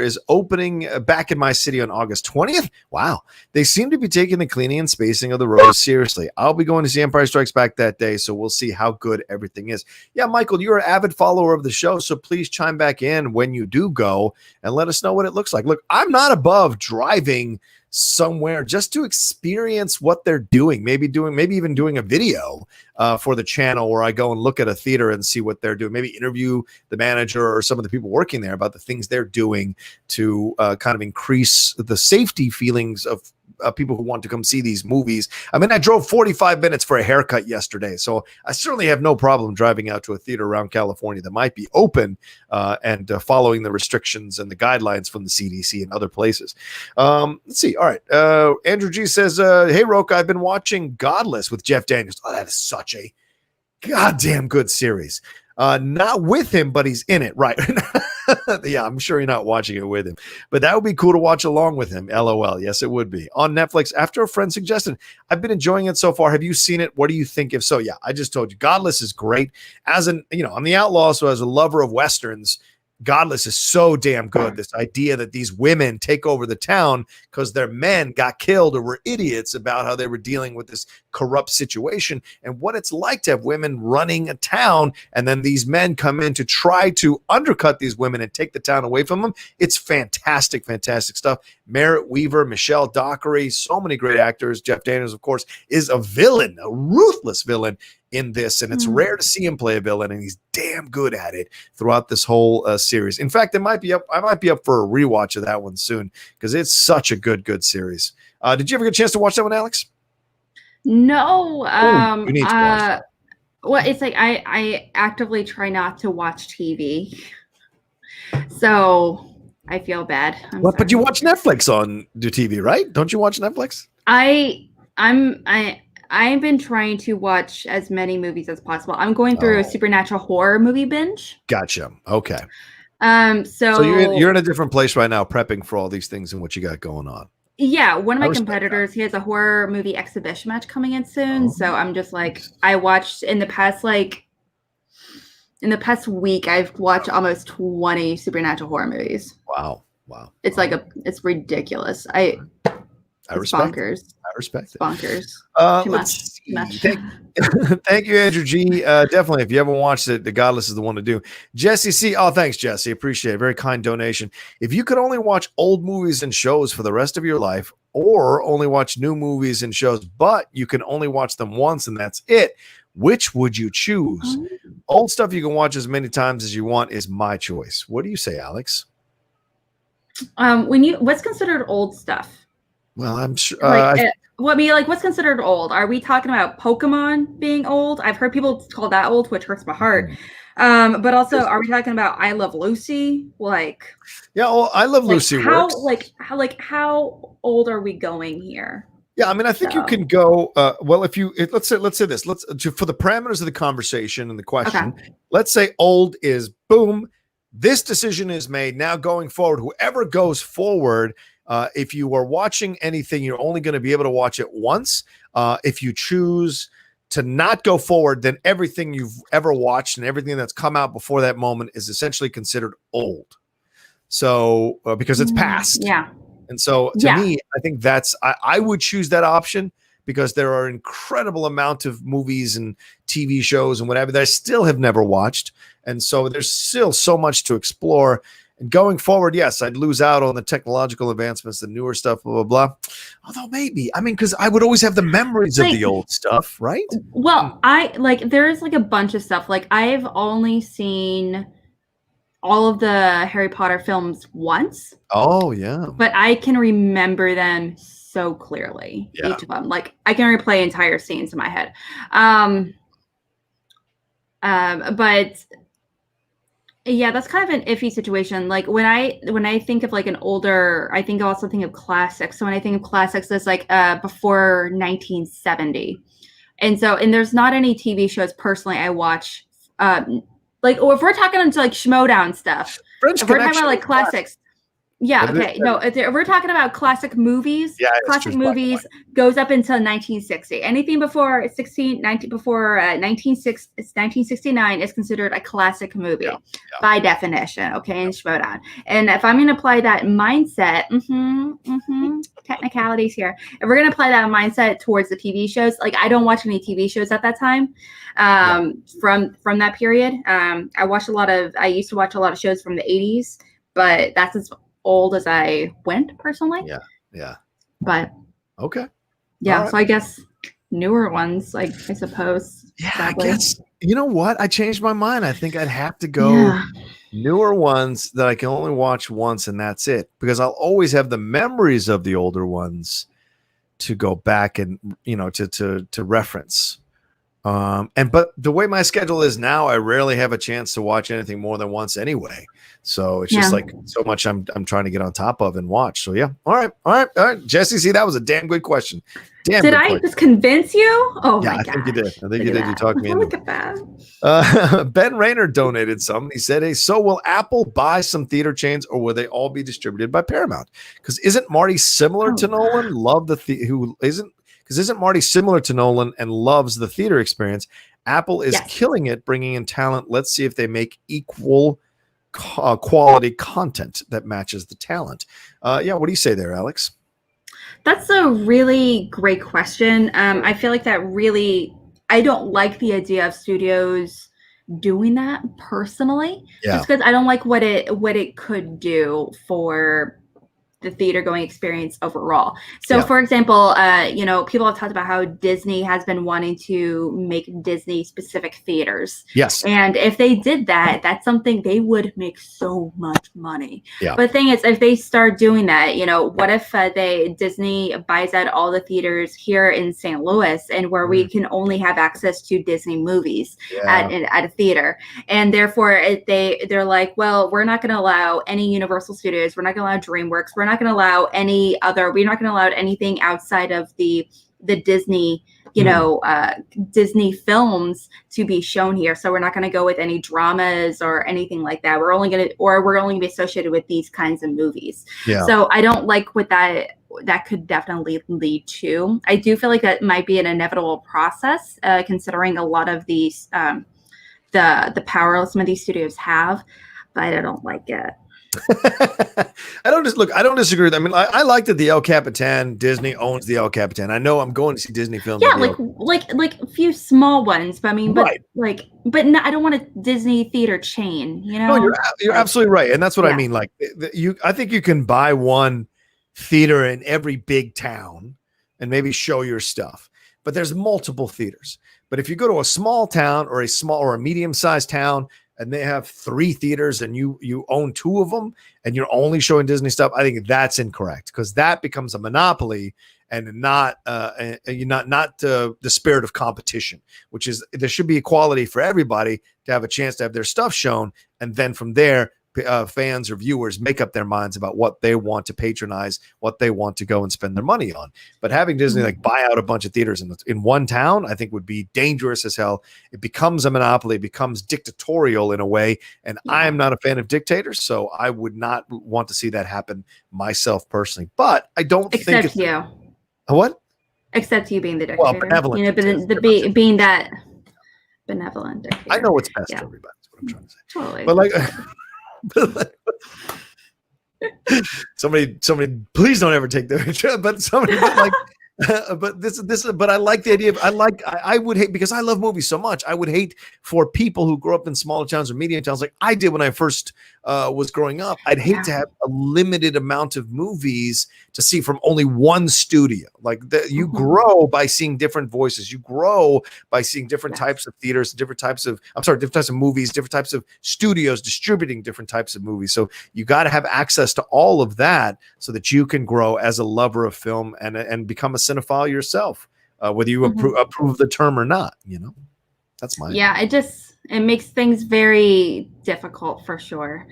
S1: is opening back in my city on August 20th. Wow. They seem to be taking the cleaning and spacing of the rows seriously. I'll be going to see Empire Strikes Back that day, so we'll see how good everything is. Yeah, Michael, you're an avid follower of the show, so please chime back in when you do go and let us know what it looks like. Look, I'm not above driving somewhere just to experience what they're doing, maybe even doing a video for the channel where I go and look at a theater and see what they're doing, maybe interview the manager or some of the people working there about the things they're doing to kind of increase the safety feelings of people who want to come see these movies. I mean, I drove 45 minutes for a haircut yesterday, so I certainly have no problem driving out to a theater around California that might be open and following the restrictions and the guidelines from the CDC and other places. Let's see. All right. Andrew G says, hey, Rocha, I've been watching Godless with Jeff Daniels. Oh, that is such a goddamn good series. Not with him, but he's in it, right? Yeah, I'm sure you're not watching it with him, but that would be cool to watch along with him. LOL. Yes, it would be on Netflix. After a friend suggested, I've been enjoying it so far. Have you seen it? What do you think? If so, yeah, I just told you, Godless is great. As an, I'm the outlaw, so as a lover of westerns, Godless is so damn good. This idea that these women take over the town because their men got killed or were idiots about how they were dealing with this corrupt situation, and what it's like to have women running a town, and then these men come in to try to undercut these women and take the town away from them. It's fantastic, fantastic stuff. Merritt Weaver, Michelle Dockery, so many great actors. Jeff Daniels, of course, is a villain, a ruthless villain in this, and it's rare to see him play a villain, and he's damn good at it throughout this whole series. In fact, I might be up for a rewatch of that one soon because it's such a good series. Did you ever get a chance to watch that one, Alex?
S2: No.
S1: You need to watch that.
S2: Well, it's like I actively try not to watch TV, so I feel bad.
S1: But you watch Netflix on your TV, right? Don't you watch Netflix?
S2: I've been trying to watch as many movies as possible. I'm going through a supernatural horror movie binge.
S1: Gotcha. Okay.
S2: So
S1: you're in a different place right now, prepping for all these things and what you got going on.
S2: Yeah, one of my competitors, he has a horror movie exhibition match coming in soon. So I'm just like, I watched in the past week, I've watched almost 20 supernatural horror movies.
S1: Wow.
S2: It's it's ridiculous. It's bonkers.
S1: I respect it.
S2: Bonkers. Too much.
S1: Thank you, Andrew G. Definitely, if you haven't watched it, the Godless is the one to do. Jesse C. Oh, thanks, Jesse. Appreciate it. Very kind donation. If you could only watch old movies and shows for the rest of your life, or only watch new movies and shows, but you can only watch them once and that's it, which would you choose? Old stuff you can watch as many times as you want is my choice. What do you say, Alex?
S2: What's considered old stuff?
S1: Well, I'm sure.
S2: What's considered old? Are we talking about Pokemon being old? I've heard people call that old, which hurts my heart. But also, are we talking about I Love Lucy?
S1: I Love Lucy.
S2: How old are we going here?
S1: Yeah, I mean, I think you can go. Let's say this. For the parameters of the conversation and the question, let's say old is boom. This decision is made. Now going forward, whoever goes forward. If you are watching anything, you're only going to be able to watch it once. If you choose to not go forward, then everything you've ever watched and everything that's come out before that moment is essentially considered old. So because it's past.
S2: Yeah.
S1: And so to me, I think I would choose that option because there are incredible amount of movies and TV shows and whatever that I still have never watched. And so there's still so much to explore. And going forward, yes, I'd lose out on the technological advancements, the newer stuff, blah, blah, blah. Although maybe, because I would always have the memories of the old stuff, right?
S2: Well, there's a bunch of stuff. I've only seen all of the Harry Potter films once.
S1: Oh, yeah.
S2: But I can remember them so clearly, each of them. I can replay entire scenes in my head. But... yeah, that's kind of an iffy situation. When I think of an older, I also think of classics. So when I think of classics, it's before 1970, and there's not any TV shows personally I watch. Or if we're talking into Schmoedown stuff, if we're talking about classics. Yeah, okay. No, if we're talking about classic movies, classic movies goes up until 1960. Anything before 1969 is considered a classic movie by definition, okay, in Schmoedown. And if I'm going to apply that mindset, technicalities here, if we're going to apply that mindset towards the TV shows, I don't watch any TV shows at that time from that period. I used to watch a lot of shows from the 80s, but that's as old as I went personally.
S1: Yeah.
S2: But
S1: okay.
S2: Yeah. Right. So I guess newer ones, I suppose.
S1: Yeah, sadly. I guess. You know what? I changed my mind. I think I'd have to go newer ones that I can only watch once and that's it. Because I'll always have the memories of the older ones. to go back and to reference. But the way my schedule is now, I rarely have a chance to watch anything more than once anyway. So it's just like so much I'm trying to get on top of and watch. So yeah. All right. Jesse, see, that was a damn good question.
S2: Did I just convince you? Oh
S1: yeah,
S2: my god.
S1: I think you did. I think you did. You talked me into
S2: it. Look at that.
S1: Ben Rayner donated some. He said, "Hey, so will Apple buy some theater chains, or will they all be distributed by Paramount? Because isn't Marty similar to Nolan? Isn't Marty similar to Nolan and loves the theater experience? Apple is killing it, bringing in talent. Let's see if they make equal quality content that matches the talent." What do you say there, Alex?
S2: That's a really great question. I feel like I don't like the idea of studios doing that personally, just because I don't like what it could do for the theater going experience overall. So for example, people have talked about how Disney has been wanting to make Disney specific theaters.
S1: Yes.
S2: And if they did that, that's something they would make so much money.
S1: Yeah.
S2: But the thing is, if they start doing that, what if Disney buys out all the theaters here in St. Louis and where we can only have access to Disney movies at a theater. And therefore they're like, well, we're not going to allow any Universal Studios. We're not going to allow DreamWorks. We're not going to allow we're not going to allow anything outside of the Disney, Disney films to be shown here. So we're not going to go with any dramas or anything like that. We're only going to be associated with these kinds of movies. Yeah. So I don't like what that could definitely lead to. I do feel like that might be an inevitable process, considering a lot of these, the power some of these studios have, but I don't like it.
S1: I don't disagree with that. I mean, I like that the El Capitan, Disney owns the El Capitan. I know I'm going to see Disney films.
S2: Yeah, like a few small ones, but I mean, I don't want a Disney theater chain,
S1: No, you're absolutely right. And that's what I mean. Like I think you can buy one theater in every big town and maybe show your stuff, but there's multiple theaters. But if you go to a small town or a medium-sized town, and they have 3 theaters and you own 2 of them and you're only showing Disney stuff, I think that's incorrect, because that becomes a monopoly and not the spirit of competition, which is there should be equality for everybody to have a chance to have their stuff shown. And then from there, fans or viewers make up their minds about what they want to patronize, what they want to go and spend their money on. But having Disney buy out a bunch of theaters in one town, I think would be dangerous as hell. It becomes a monopoly, it becomes dictatorial in a way. And I am not a fan of dictators, so I would not want to see that happen myself personally. But I don't think it's you. What? Except you being the dictator. Well, benevolent.
S2: Being that benevolent dictator.
S1: I know what's best for everybody. That's what I'm trying to say. Totally. But somebody please don't ever take that, but I like the idea of I would hate, because I love movies so much, I would hate for people who grow up in smaller towns or medium towns like I did when I first was growing up. I'd hate to have a limited amount of movies to see from only one studio. You grow by seeing different voices. You grow by seeing different types of theaters, different types of movies, different types of studios distributing different types of movies. So you got to have access to all of that so that you can grow as a lover of film and become a cinephile yourself, whether you approve the term or not. That's my opinion.
S2: It makes things very difficult for sure.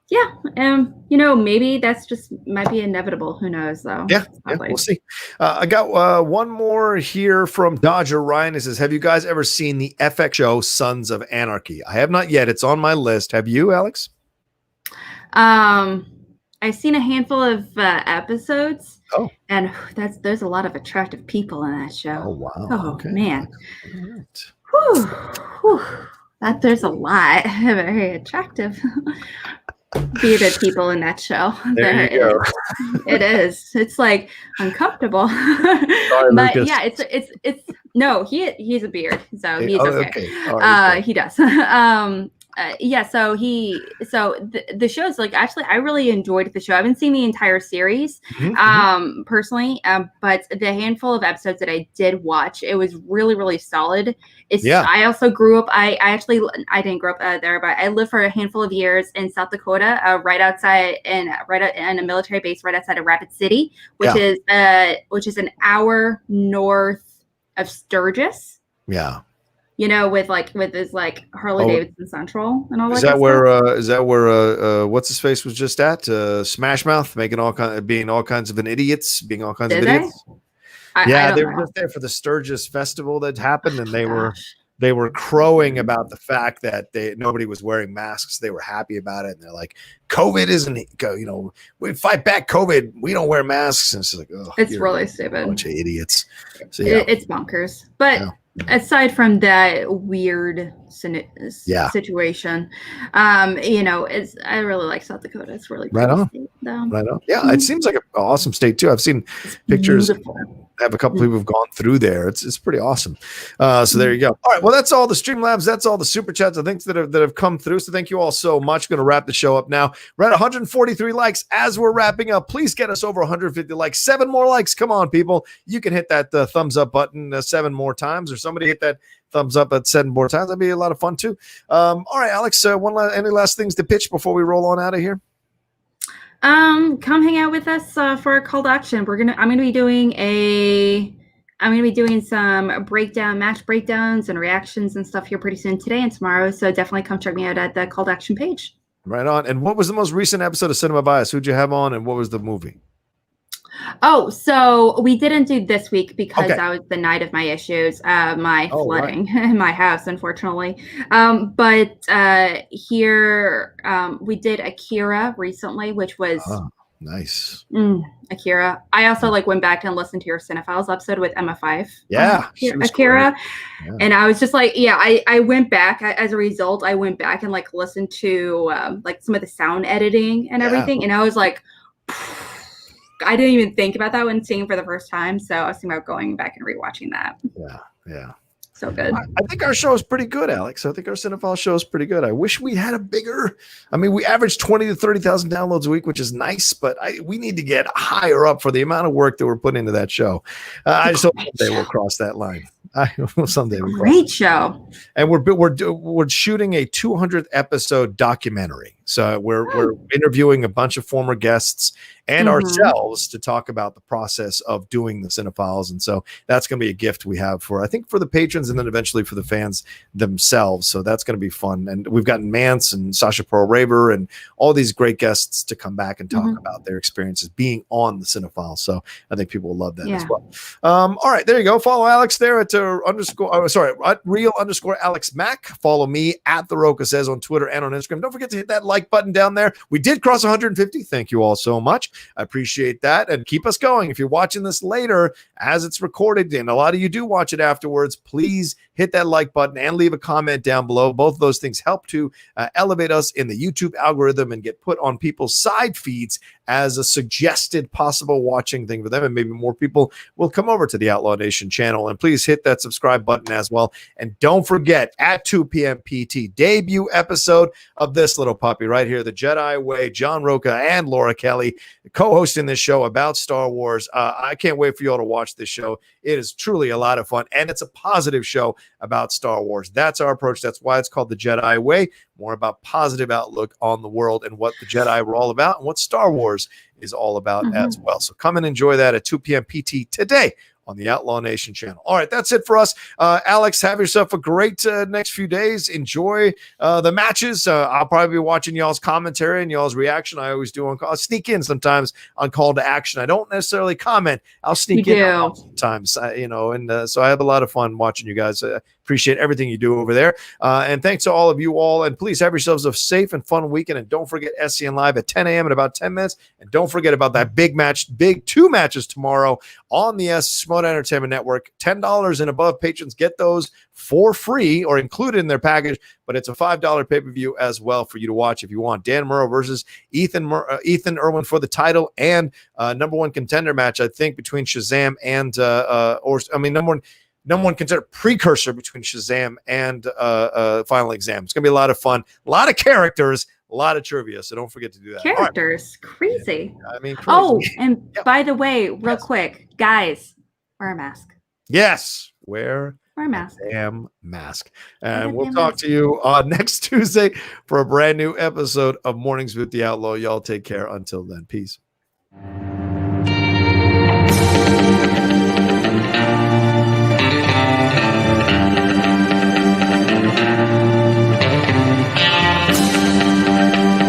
S2: Maybe that's just might be inevitable. Who knows, though?
S1: Yeah, we'll see. I got one more here from Dodger Ryan. He says, have you guys ever seen the FX show Sons of Anarchy? I have not yet. It's on my list. Have you, Alex?
S2: I've seen a handful of episodes. Oh, and there's a lot of attractive people in that show.
S1: Oh, wow.
S2: Oh,
S1: okay.
S2: Man.
S1: Right.
S2: Whew. There's a lot of very attractive bearded people in that show.
S1: There you go.
S2: It is. It's like uncomfortable. Sorry, but Lucas. Yeah, it's no, he's a beard, so he's okay. Right, he does. yeah, so the show's like, actually, I really enjoyed the show. I haven't seen the entire series, personally, but the handful of episodes that I did watch, it was really, really solid. I also grew up. I didn't grow up there, but I lived for a handful of years in South Dakota, right outside in a military base right outside of Rapid City, which is an hour north of Sturgis.
S1: Yeah.
S2: You know, with his Harley Davidson Central and all that.
S1: Is that where what's his face was just at? Smash Mouth, being all kinds of idiots.
S2: Did
S1: they were just there for the Sturgis festival that happened, and they were crowing about the fact that nobody was wearing masks. They were happy about it, and they're like, "COVID isn't, we fight back COVID. We don't wear masks." And it's like, oh,
S2: it's really stupid.
S1: Bunch of idiots. So,
S2: it's bonkers, but. Yeah. Aside from that weird situation, I really like South Dakota. It's really
S1: right on.
S2: State,
S1: right on. Yeah, it seems like an awesome state too. I've seen pictures.
S2: Beautiful.
S1: I have a couple people who've gone through there. It's pretty awesome. So there you go. All right. Well, that's all the Streamlabs. That's all the super chats, I think, that have come through. So thank you all so much. Going to wrap the show up now. We're at 143 likes as we're wrapping up. Please get us over 150 likes. 7 more likes. Come on, people. You can hit that thumbs up button 7 more times, or somebody hit that thumbs up at 7 more times. That'd be a lot of fun too. All right, Alex. Any last things to pitch before we roll on out of here?
S2: Come hang out with us for a call to action. I'm gonna be doing some match breakdowns and reactions and stuff here pretty soon today and tomorrow. So definitely come check me out at the call to action page.
S1: Right on. And what was the most recent episode of Cinema Bias? Who'd you have on, and what was the movie?
S2: Oh, so we didn't do this week because that was the night of my issues, flooding in my house, unfortunately. But here we did Akira recently, which was
S1: nice.
S2: Akira. I also went back and listened to your Cinephiles episode with Emma Fife.
S1: Yeah,
S2: Akira. Yeah. And I was just like, I went back as a result. I went back and listened to some of the sound editing and everything, and I was like. I didn't even think about that when seeing it for the first time. So I was thinking about going back and rewatching that.
S1: Yeah.
S2: So good.
S1: I think our show is pretty good, Alex. I think our Cinephile show is pretty good. I wish we had a bigger. I mean, we average 20 to 30,000 downloads a week, which is nice, but we need to get higher up for the amount of work that we're putting into that show. I just hope someday we'll cross that line. Someday we'll
S2: great show.
S1: And we're shooting a 200th episode documentary. So we're interviewing a bunch of former guests and ourselves to talk about the process of doing the Cinephiles. And so that's going to be a gift we have for the patrons and then eventually for the fans themselves. So that's going to be fun. And we've gotten Mance and Sasha Pearl Raver and all these great guests to come back and talk about their experiences being on the Cinephile. So I think people will love that as well. All right, there you go. Follow Alex there at real_Alex Mack. Follow me at The Rocha Says on Twitter and on Instagram. Don't forget to hit that like button down there. We did cross 150. Thank you all so much. I appreciate that. And keep us going. If you're watching this later as it's recorded, and a lot of you do watch it afterwards, please hit that like button and leave a comment down below. Both of those things help to elevate us in the YouTube algorithm and get put on people's side feeds as a suggested possible watching thing for them. And maybe more people will come over to the Outlaw Nation channel. And please hit that subscribe button as well. And don't forget, at 2 p.m. PT, debut episode of this little puppy right here, The Jedi Way. John Rocha and Laura Kelly co-hosting this show about Star Wars. I can't wait for you all to watch this show. It is truly a lot of fun, and it's a positive show about Star Wars. That's our approach. That's why it's called The Jedi Way. More about positive outlook on the world and what the Jedi were all about and what Star Wars is all about as well. So come and enjoy that at 2 p.m. PT today on the Outlaw Nation channel. All right, that's it for us. Alex, have yourself a great next few days. Enjoy the matches. I'll probably be watching y'all's commentary and y'all's reaction. I always do on call. I'll sneak in sometimes on call to action. I don't necessarily comment. I'll sneak in sometimes, so I have a lot of fun watching you guys. Appreciate everything you do over there. And thanks to all of you all. And please have yourselves a safe and fun weekend. And don't forget SCN Live at 10 a.m. in about 10 minutes. And don't forget about that big 2 matches tomorrow on the Schmoedown Entertainment Network. $10 and above patrons get those for free or included in their package. But it's a $5 pay-per-view as well for you to watch if you want. Dan Murrow versus Ethan Irwin for the title and number one contender match, I think, between Shazam and number one. number one considered precursor between Shazam and Final Exam. It's going to be a lot of fun, a lot of characters, a lot of trivia. So don't forget to do that.
S2: Characters, crazy.
S1: I mean, crazy.
S2: Oh, and by the way, real quick, guys, wear a mask.
S1: Yes, wear
S2: a mask.
S1: Damn mask. And we'll talk to you next Tuesday for a brand new episode of Mornings with the Outlaw. Y'all take care. Until then, peace.